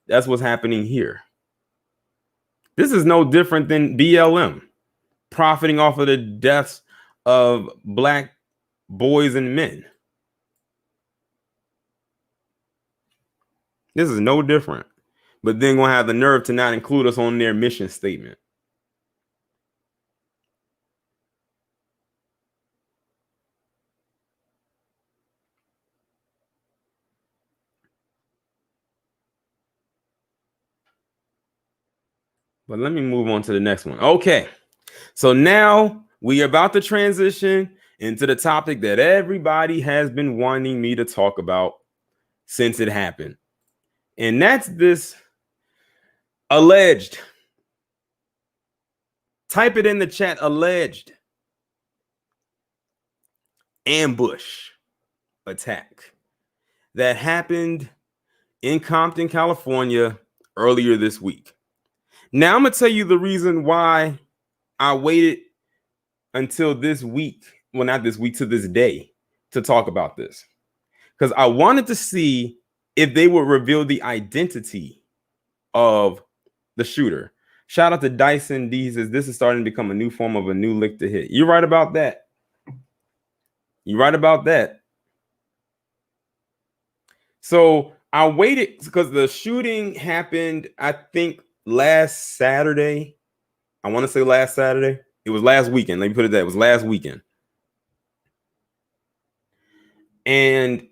That's what's happening here. This is no different than BLM, profiting off of the deaths of black boys and men. This is no different. But then gonna have the nerve to not include us on their mission statement. But let me move on to the next one. Okay, so now we are about to transition into the topic that everybody has been wanting me to talk about since it happened. And that's this alleged, type it in the chat, alleged ambush attack that happened in Compton, California earlier this week. Now I'm gonna tell you the reason why I waited until this week, well, not this week, to this day, to talk about this, because I wanted to see if they would reveal the identity of the shooter. Shout out to Dyson D. Says this is starting to become a new form of a new lick to hit. You're right about that. You're right about that. So I waited because the shooting happened, I think, last Saturday. I want to say last Saturday. It was last weekend. Let me put it that. It was last weekend. And,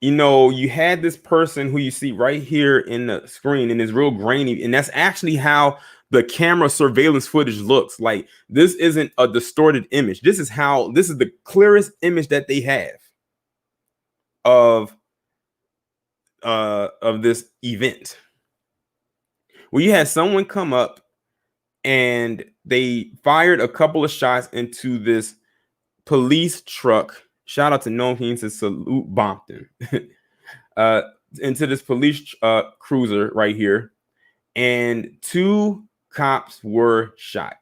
you know, you had this person who you see right here in the screen, and it's real grainy. And that's actually how the camera surveillance footage looks. Like, this isn't a distorted image. This is the clearest image that they have of this event, where you had someone come up and they fired a couple of shots into this police truck. Shout out to No King to salute Compton. Into this police cruiser right here, and 2 cops were shot.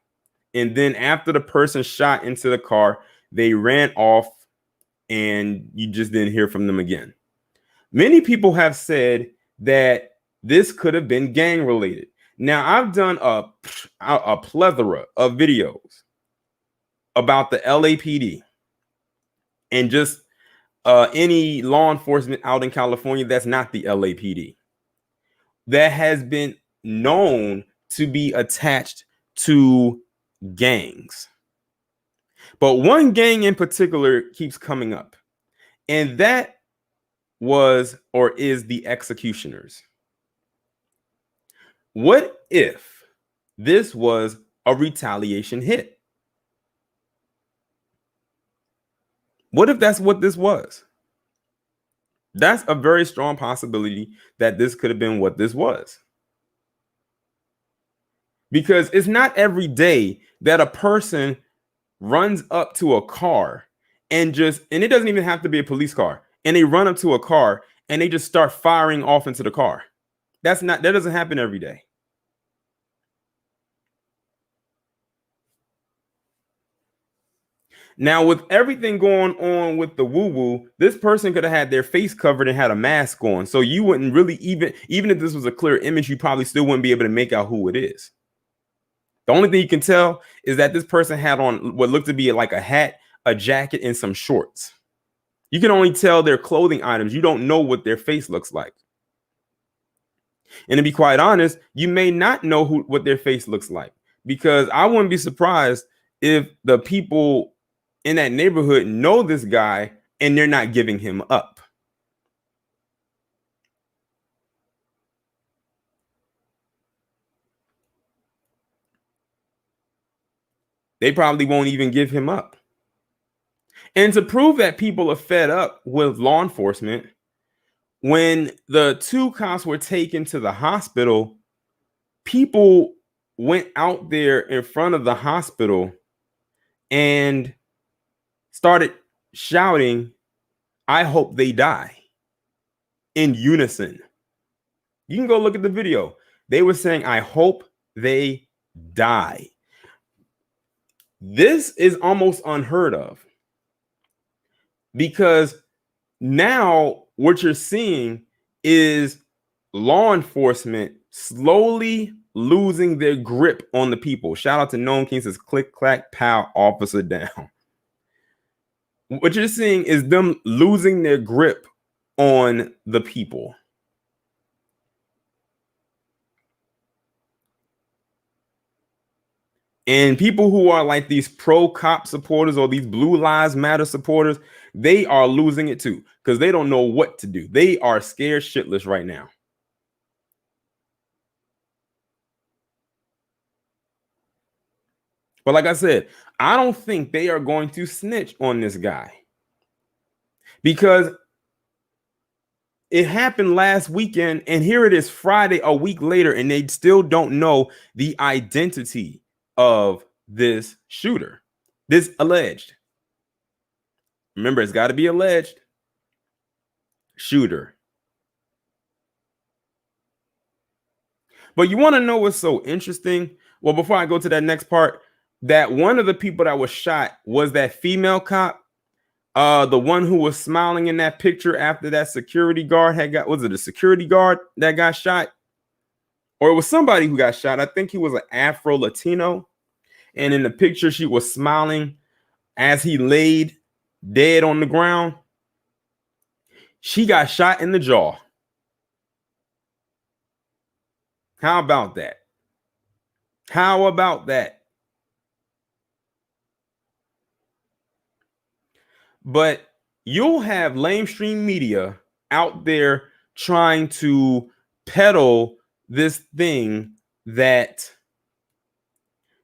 And then after the person shot into the car, they ran off, and you just didn't hear from them again. Many people have said that this could have been gang related. Now, I've done a plethora of videos about the LAPD and just any law enforcement out in California that's not the LAPD that has been known to be attached to gangs. But one gang in particular keeps coming up, and that was or is the executioners. What if this was a retaliation hit? What if that's what this was? That's a very strong possibility that this could have been what this was. Because it's not every day that a person runs up to a car and it doesn't even have to be a police car. and they run up to a car and they just start firing off into the car. That doesn't happen every day. Now, with everything going on with the woo-woo, this person could have had their face covered and had a mask on. So you wouldn't really even if this was a clear image, you probably still wouldn't be able to make out who it is. The only thing you can tell is that this person had on what looked to be like a hat, a jacket, and some shorts. You can only tell their clothing items. You don't know what their face looks like. And to be quite honest, you may not know what their face looks like, because I wouldn't be surprised if the people in that neighborhood know this guy and they're not giving him up. They probably won't even give him up. And to prove that people are fed up with law enforcement, when the two cops were taken to the hospital, people went out there in front of the hospital and started shouting, "I hope they die," in unison. You can go look at the video. They were saying, "I hope they die." This is almost unheard of, because now what you're seeing is law enforcement slowly losing their grip on the people. Shout out to Known King, says click, clack, pow, officer down. What you're seeing is them losing their grip on the people. And people who are like these pro-cop supporters or these Blue Lives Matter supporters, they are losing it too, because they don't know what to do. They are scared shitless right now. But like I said, I don't think they are going to snitch on this guy, because it happened last weekend, and here it is Friday, a week later, and they still don't know the identity of this shooter, this alleged. Remember, it's got to be alleged shooter. But you want to know what's so interesting? Well, before I go to that next part, that one of the people that was shot was that female cop, the one who was smiling in that picture after that security guard was it a security guard that got shot? Or it was somebody who got shot. I think he was an Afro Latino. And in the picture, she was smiling as he laid dead on the ground. She got shot in the jaw. How about that? How about that? But you'll have lamestream media out there trying to peddle this thing that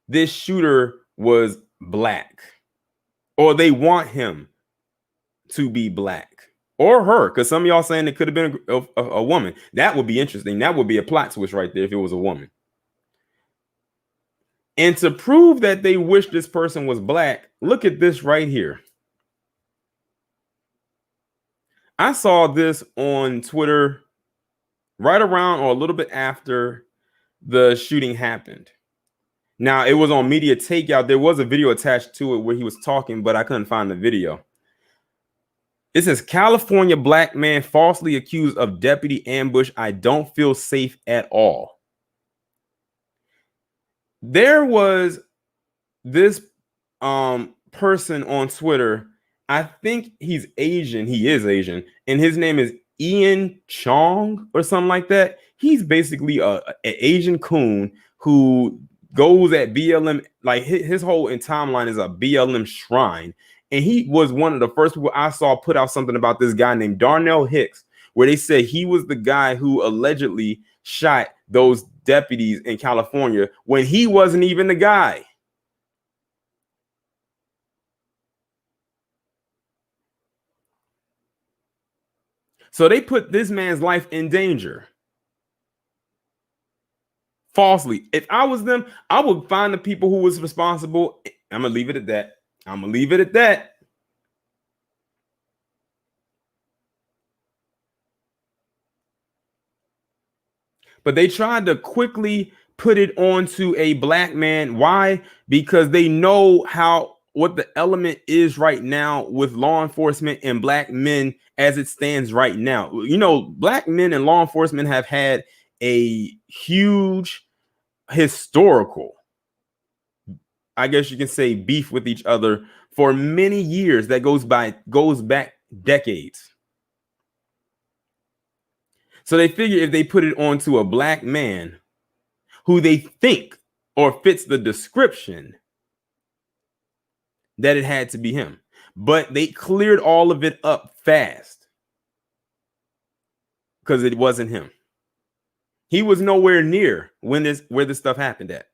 this shooter was black, or they want him to be black, or her, because some of y'all saying it could have been a woman. That would be interesting. That would be a plot twist right there if it was a woman. And to prove that they wish this person was black, look at this right here. I saw this on Twitter right around or a little bit after the shooting happened. Now, it was on Media Takeout. There was a video attached to it where he was talking, but I couldn't find the video. It says, California black man falsely accused of deputy ambush. I don't feel safe at all. There was this person on Twitter. I think he's Asian. He is Asian. And his name is Ian Chong or something like that. He's basically an Asian coon who goes at BLM. Like his whole timeline is a BLM shrine. And he was one of the first people I saw put out something about this guy named Darnell Hicks, where they said he was the guy who allegedly shot those deputies in California when he wasn't even the guy. So they put this man's life in danger falsely. If I was them, I would find the people who was responsible. I'm gonna leave it at that. I'm gonna leave it at that. But they tried to quickly put it onto a black man. Why? Because they know what the element is right now with law enforcement and black men as it stands right now. You know, black men and law enforcement have had a huge historical, I guess you can say, beef with each other for many years that goes back decades. So they figure if they put it onto a black man who they think or fits the description, that it had to be him. But they cleared all of it up fast because it wasn't him. He was nowhere near where this stuff happened at.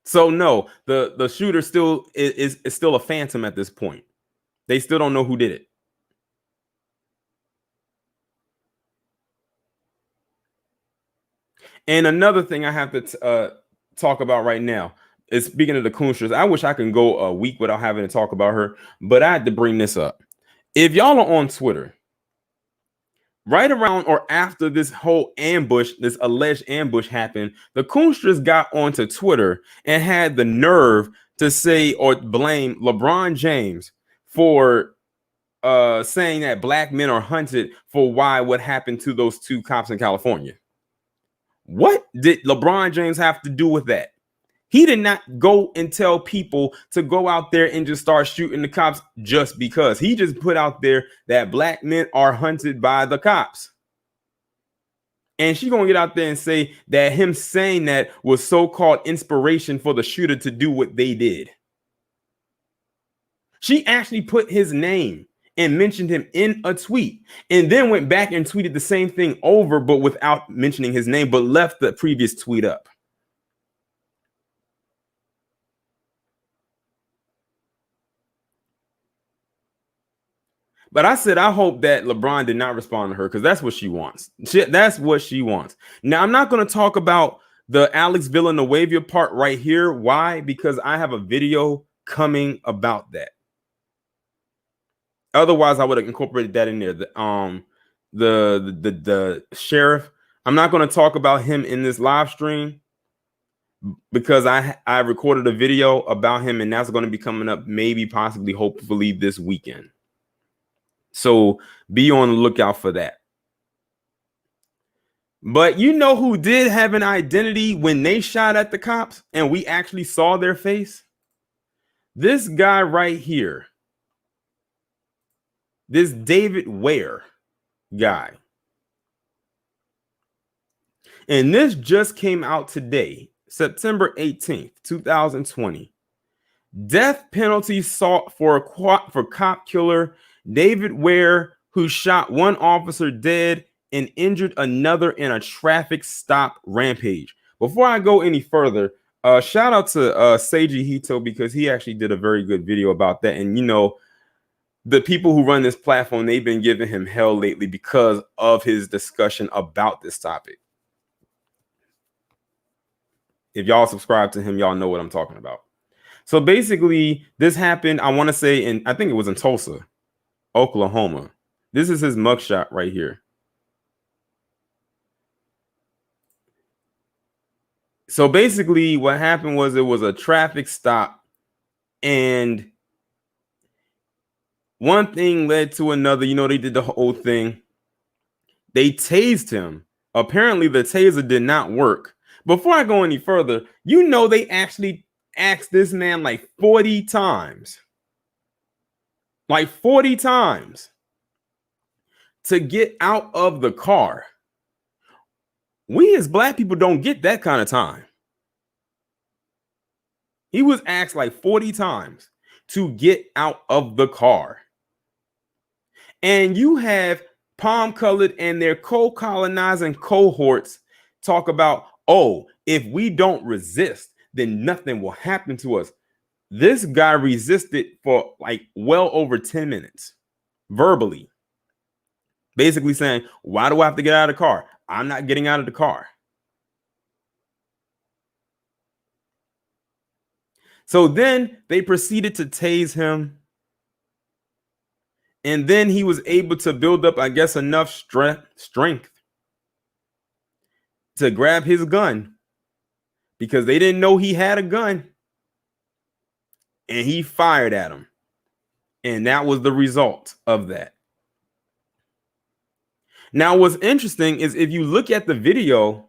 So no, the shooter still is still a phantom at this point. They still don't know who did it. And another thing I have to talk about right now is, speaking of the Coonsters, I wish I could go a week without having to talk about her, but I had to bring this up. If y'all are on Twitter, right around or after this whole ambush, this alleged ambush happened, the Coonsters got onto Twitter and had the nerve to say or blame LeBron James for saying that black men are hunted for what happened to those two cops in California. What did LeBron James have to do with that? He did not go and tell people to go out there and just start shooting the cops just because. He just put out there that black men are hunted by the cops. And she's going to get out there and say that him saying that was so-called inspiration for the shooter to do what they did. She actually put his name and mentioned him in a tweet, and then went back and tweeted the same thing over, but without mentioning his name, but left the previous tweet up. But I said, I hope that LeBron did not respond to her, because that's what she wants. That's what she wants. Now, I'm not going to talk about the Alex Villanueva part right here. Why? Because I have a video coming about that. Otherwise, I would have incorporated that in there. The sheriff. I'm not going to talk about him in this live stream because I recorded a video about him, and that's going to be coming up maybe, possibly, hopefully this weekend. So be on the lookout for that. But you know who did have an identity when they shot at the cops and we actually saw their face? This guy right here. This David Ware guy. And this just came out today, September 18th, 2020. Death penalty sought for cop killer David Ware, who shot one officer dead and injured another in a traffic stop rampage. Before I go any further, shout out to Seiji Hito, because he actually did a very good video about that. And you know, the people who run this platform, they've been giving him hell lately because of his discussion about this topic. If y'all subscribe to him, y'all know what I'm talking about. So basically, this happened, I want to say, I think it was in Tulsa, Oklahoma. This is his mugshot right here. So basically, what happened was it was a traffic stop, and one thing led to another. You know, they did the whole thing. They tased him. Apparently, the taser did not work. Before I go any further, you know, they actually asked this man like 40 times. Like 40 times to get out of the car. We as black people don't get that kind of time. He was asked like 40 times to get out of the car. And you have Palm Colored and their co-colonizing cohorts talk about, oh, if we don't resist, then nothing will happen to us. This guy resisted for like well over 10 minutes verbally, basically saying, why do I have to get out of the car? I'm not getting out of the car. So then they proceeded to tase him. And then he was able to build up, I guess, enough strength to grab his gun because they didn't know he had a gun, and he fired at him. And that was the result of that. Now, what's interesting is if you look at the video,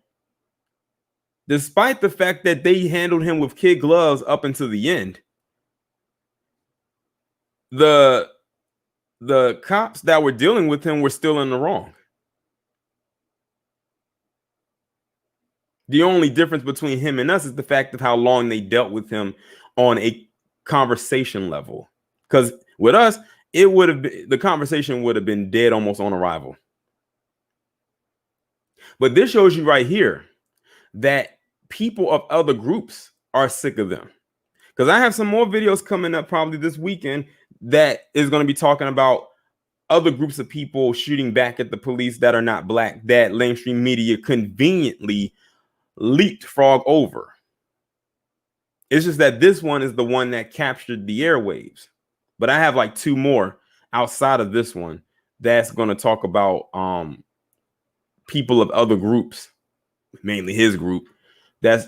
despite the fact that they handled him with kid gloves up until the end, the cops that were dealing with him were still in the wrong. The only difference between him and us is the fact of how long they dealt with him on a conversation level. Because with us, it would have been, the conversation would have been dead almost on arrival. But this shows you right here that people of other groups are sick of them. Because I have some more videos coming up probably this weekend that is going to be talking about other groups of people shooting back at the police that are not black, that mainstream media conveniently leapfrog over. It's just that this one is the one that captured the airwaves. But I have like two more outside of this one that's going to talk about people of other groups, mainly his group, that's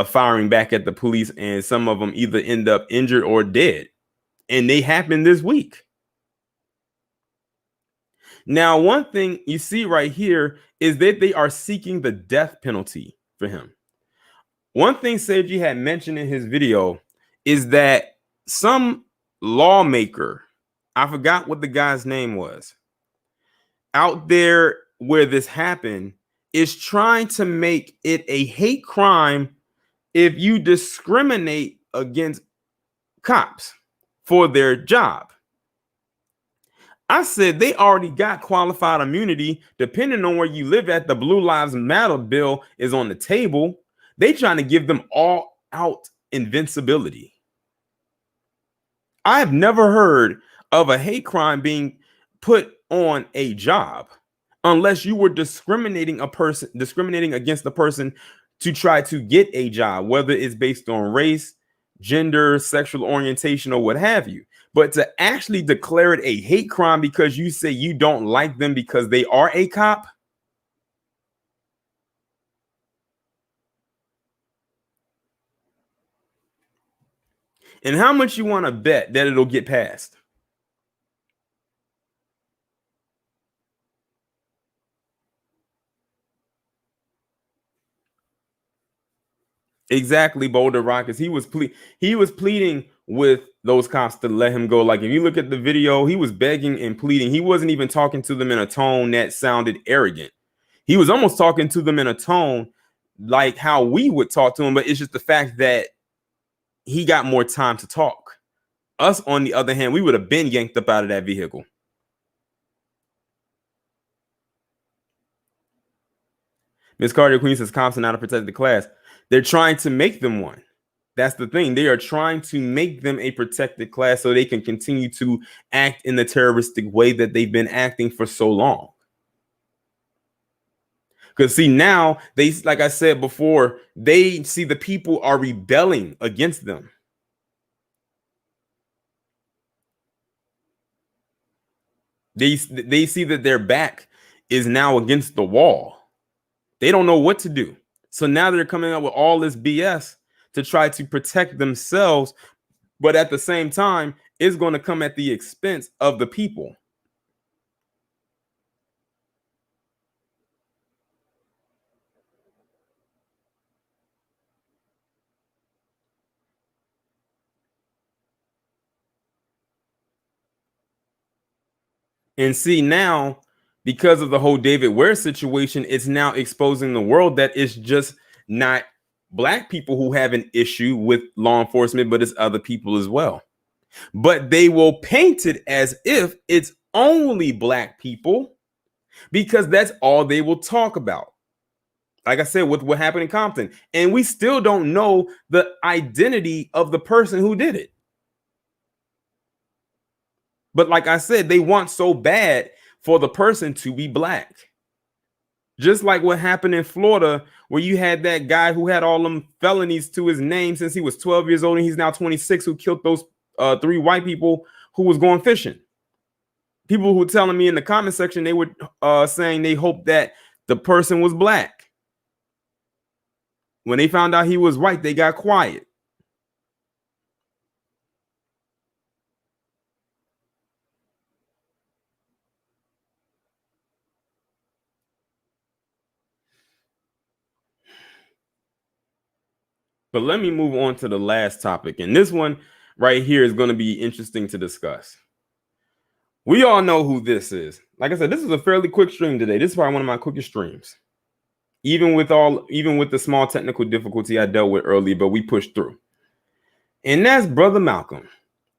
firing back at the police, and some of them either end up injured or dead. And they happened this week. Now, one thing you see right here is that they are seeking the death penalty for him. One thing Seiji had mentioned in his video is that some lawmaker, I forgot what the guy's name was, out there where this happened, is trying to make it a hate crime if you discriminate against cops for their job. I said they already got qualified immunity. Depending on where you live at, the Blue Lives Matter bill is on the table. They trying to give them all out invincibility. I've never heard of a hate crime being put on a job unless you were discriminating against the person to try to get a job, whether it's based on race, gender, sexual orientation, or what have you. But to actually declare it a hate crime because you say you don't like them because they are a cop. And how much you want to bet that it'll get passed? Exactly, Boulder Rockets. He was pleading with those cops to let him go. Like if you look at the video, he was begging and pleading. He wasn't even talking to them in a tone that sounded arrogant. He was almost talking to them in a tone like how we would talk to him, but it's just the fact that he got more time to talk. Us, on the other hand, we would have been yanked up out of that vehicle. Miss Carter Queen says cops are not a protected class. They're trying to make them one. That's the thing. They are trying to make them a protected class so they can continue to act in the terroristic way that they've been acting for so long. Because see, now they, like I said before, they see the people are rebelling against them. They see that their back is now against the wall. They don't know what to do. So now they're coming up with all this BS to try to protect themselves. But at the same time, it's going to come at the expense of the people. And see, now, because of the whole David Ware situation, it's now exposing the world that it's just not black people who have an issue with law enforcement, but it's other people as well. But they will paint it as if it's only black people because that's all they will talk about. Like I said, with what happened in Compton. And we still don't know the identity of the person who did it. But like I said, they want so bad for the person to be black. Just like what happened in Florida, where you had that guy who had all them felonies to his name since he was 12 years old and he's now 26, who killed those 3 white people who was going fishing. People who were telling me in the comment section, they were saying they hoped that the person was black. When they found out he was white, they got quiet. But let me move on to the last topic. And this one right here is going to be interesting to discuss. We all know who this is. Like I said, this is a fairly quick stream today. This is probably one of my quickest streams. Even with the small technical difficulty I dealt with earlier, but we pushed through. And that's Brother Malcolm.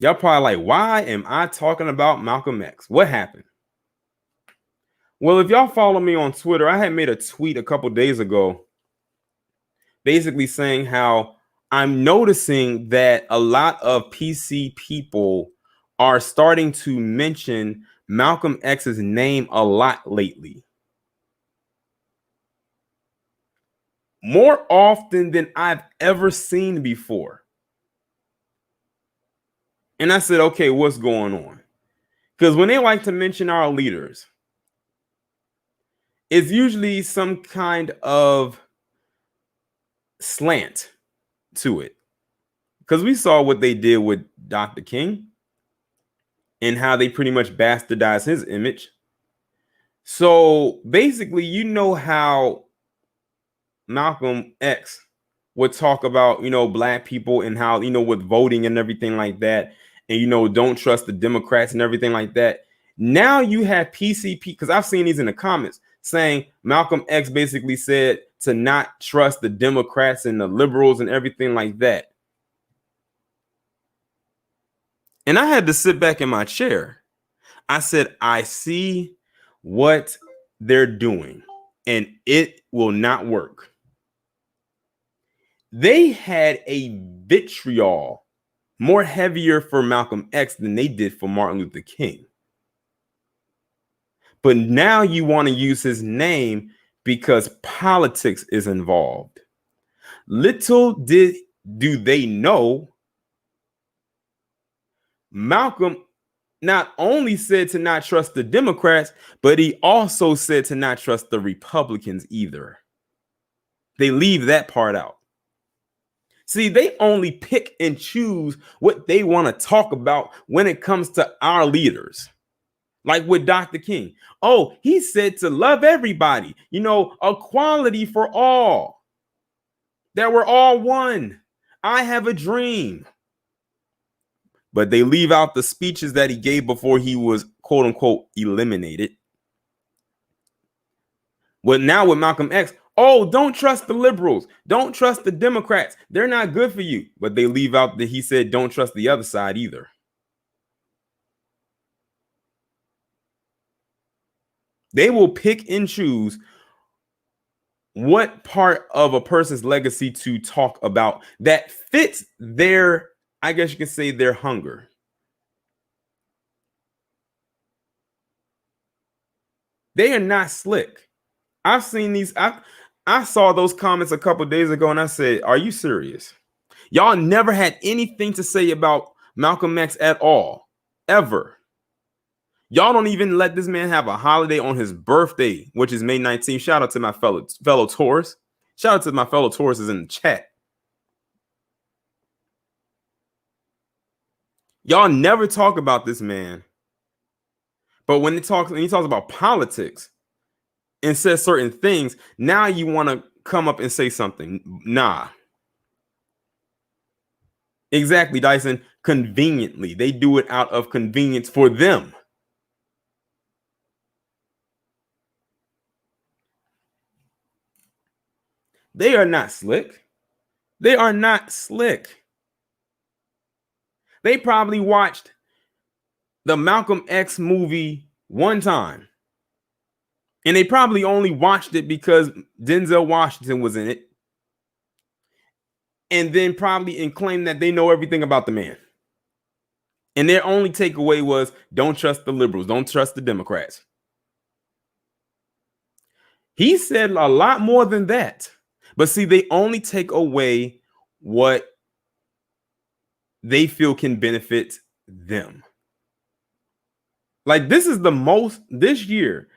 Y'all probably like, why am I talking about Malcolm X? What happened? Well, if y'all follow me on Twitter, I had made a tweet a couple days ago basically saying how I'm noticing that a lot of PC people are starting to mention Malcolm X's name a lot lately. More often than I've ever seen before. And I said, okay, what's going on? Because when they like to mention our leaders, it's usually some kind of slant to it. Because we saw what they did with Dr. King and how they pretty much bastardized his image. So basically, you know how Malcolm X would talk about, black people and how, with voting and everything like that. And, don't trust the Democrats and everything like that. Now you have PCP, because I've seen these in the comments saying Malcolm X basically said to not trust the Democrats and the liberals and everything like that. And I had to sit back in my chair. I said, I see what they're doing, and it will not work. They had a vitriol more heavier for Malcolm X than they did for Martin Luther King. But now you want to use his name because politics is involved. Little do they know, Malcolm not only said to not trust the Democrats, but he also said to not trust the Republicans either. They leave that part out. See, they only pick and choose what they want to talk about when it comes to our leaders. Like with Dr. King. Oh, he said to love everybody, equality for all. That we're all one. I have a dream. But they leave out the speeches that he gave before he was, quote unquote, eliminated. Well, now with Malcolm X, oh, don't trust the liberals. Don't trust the Democrats. They're not good for you. But they leave out that he said don't trust the other side either. They will pick and choose what part of a person's legacy to talk about that fits their, I guess you can say, their hunger. They are not slick. I've seen these. I saw those comments a couple days ago and I said, are you serious? Y'all never had anything to say about Malcolm X at all, ever. Y'all don't even let this man have a holiday on his birthday, which is May 19th. Shout out to my fellow Taurus. Shout out to my fellow Tauruses in the chat. Y'all never talk about this man. But when he talks about politics and says certain things, now you want to come up and say something. Nah. Exactly, Dyson. Conveniently. They do it out of convenience for them. They are not slick. They are not slick. They probably watched the Malcolm X movie one time. And they probably only watched it because Denzel Washington was in it. And then probably claim that they know everything about the man. And their only takeaway was don't trust the liberals, don't trust the Democrats. He said a lot more than that. But see, they only take away what they feel can benefit them. Like this year,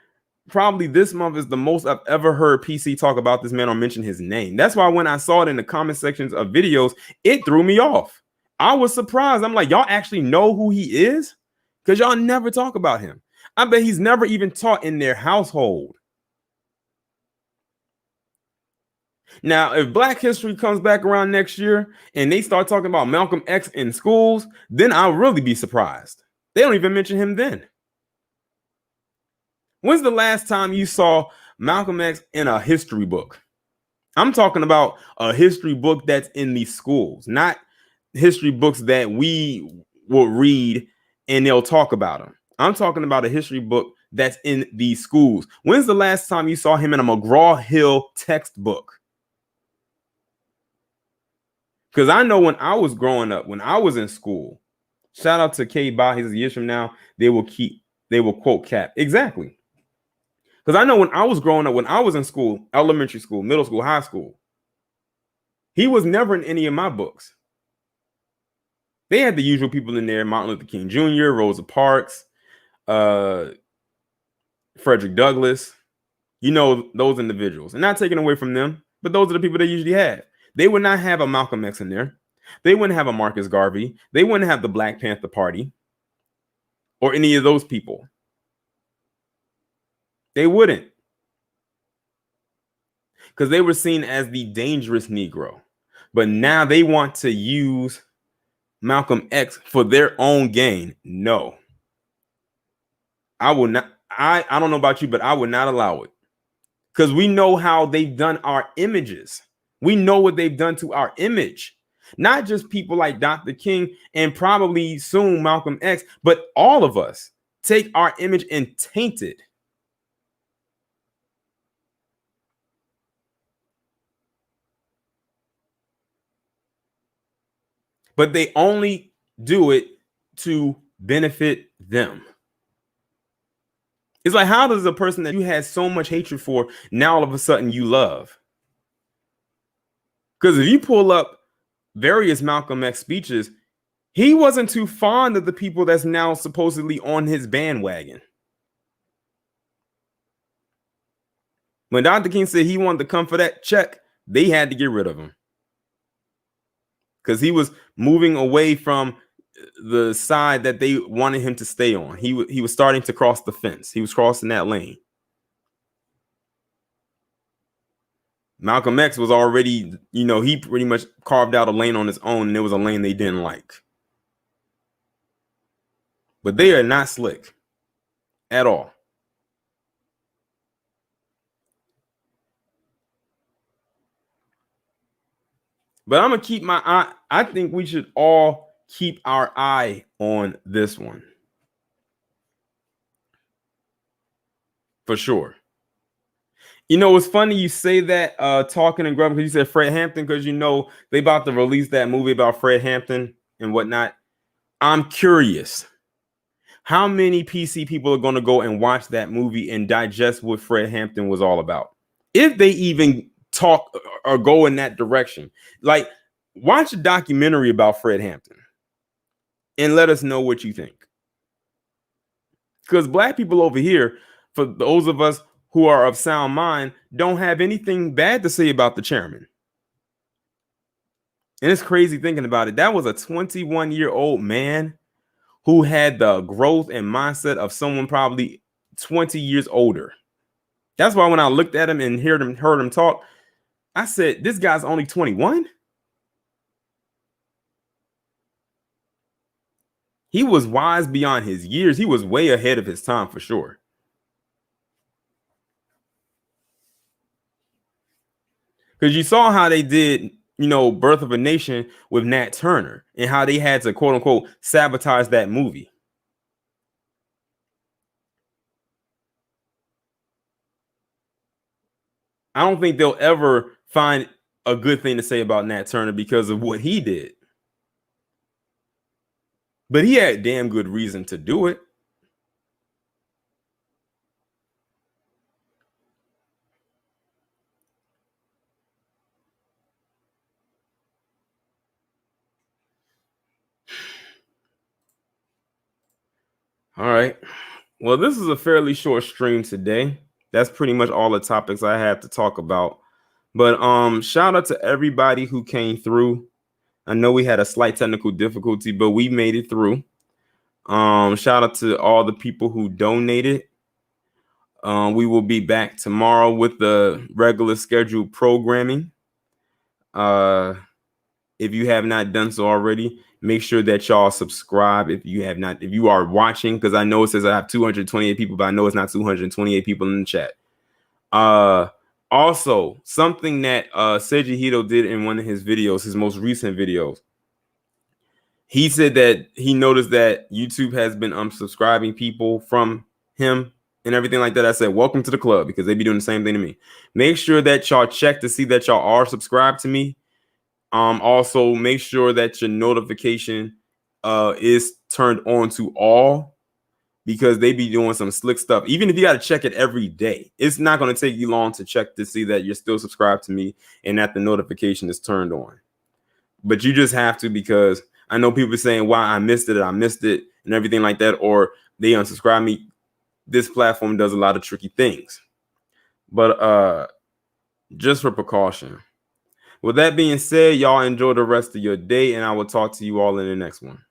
probably this month is the most I've ever heard PC talk about this man or mention his name. That's why when I saw it in the comment sections of videos, it threw me off. I was surprised. I'm like, y'all actually know who he is? Because y'all never talk about him. I bet he's never even taught in their household. Now, if Black History comes back around next year and they start talking about Malcolm X in schools, then I'll really be surprised. They don't even mention him then. When's the last time you saw Malcolm X in a history book? I'm talking about a history book that's in these schools, not history books that we will read and they'll talk about them. I'm talking about a history book that's in these schools. When's the last time you saw him in a McGraw-Hill textbook? Because I know when I was growing up, when I was in school, shout out to K Ba, he's years from now, they will quote Cap. Exactly. Because I know when I was growing up, when I was in school, elementary school, middle school, high school, he was never in any of my books. They had the usual people in there: Martin Luther King Jr., Rosa Parks, Frederick Douglass. You know, those individuals. And not taking away from them, but those are the people they usually have. They would not have a Malcolm X in there. They wouldn't have a Marcus Garvey. They wouldn't have the Black Panther Party or any of those people. They wouldn't. Because they were seen as the dangerous Negro. But now they want to use Malcolm X for their own gain. No. I will not. I don't know about you, but I would not allow it. Because we know how they've done our images. We know what they've done to our image. Not just people like Dr. King and probably soon Malcolm X, but all of us take our image and taint it. But they only do it to benefit them. It's like, how does a person that you had so much hatred for now all of a sudden you love? Because if you pull up various Malcolm X speeches, he wasn't too fond of the people that's now supposedly on his bandwagon. When Dr. King said he wanted to come for that check, they had to get rid of him. Because he was moving away from the side that they wanted him to stay on. He was starting to cross the fence. He was crossing that lane. Malcolm X was already, he pretty much carved out a lane on his own, and it was a lane they didn't like. But they are not slick at all. But I'm going to keep my eye. I think we should all keep our eye on this one. For sure. It's funny you say that, talking and grubbing, because you said Fred Hampton, because they about to release that movie about Fred Hampton and whatnot. I'm curious. How many PC people are going to go and watch that movie and digest what Fred Hampton was all about? If they even talk or go in that direction. Like, watch a documentary about Fred Hampton and let us know what you think. Because Black people over here, for those of us who are of sound mind, don't have anything bad to say about the chairman. And it's crazy thinking about it. That was a 21-year-old man who had the growth and mindset of someone probably 20 years older. That's why when I looked at him and heard him talk, I said, this guy's only 21? He was wise beyond his years. He was way ahead of his time for sure. Because you saw how they did, Birth of a Nation with Nat Turner and how they had to, quote unquote, sabotage that movie. I don't think they'll ever find a good thing to say about Nat Turner because of what he did. But he had damn good reason to do it. All right. Well, this is a fairly short stream today. that's pretty much all the topics I have to talk about. But shout out to everybody who came through. I know we had a slight technical difficulty, but we made it through. Shout out to all the people who donated. We will be back tomorrow with the regular scheduled programming. If you have not done so already, make sure that y'all subscribe. If you are watching, because I know it says I have 228 people, but I know it's not 228 people in the chat. Also, something that Seiji Hito did in one of his videos, his most recent videos, he said that he noticed that YouTube has been unsubscribing people from him and everything like that. I said, welcome to the club, because they be doing the same thing to me. Make sure that y'all check to see that y'all are subscribed to me. Also, make sure that your notification is turned on to all, because they be doing some slick stuff. Even if you got to check it every day, it's not going to take you long to check to see that you're still subscribed to me and that the notification is turned on. But you just have to, because I know people saying, why I missed it and everything like that, or they unsubscribe me. This platform does a lot of tricky things. But just for precaution. With that being said, y'all enjoy the rest of your day, and I will talk to you all in the next one.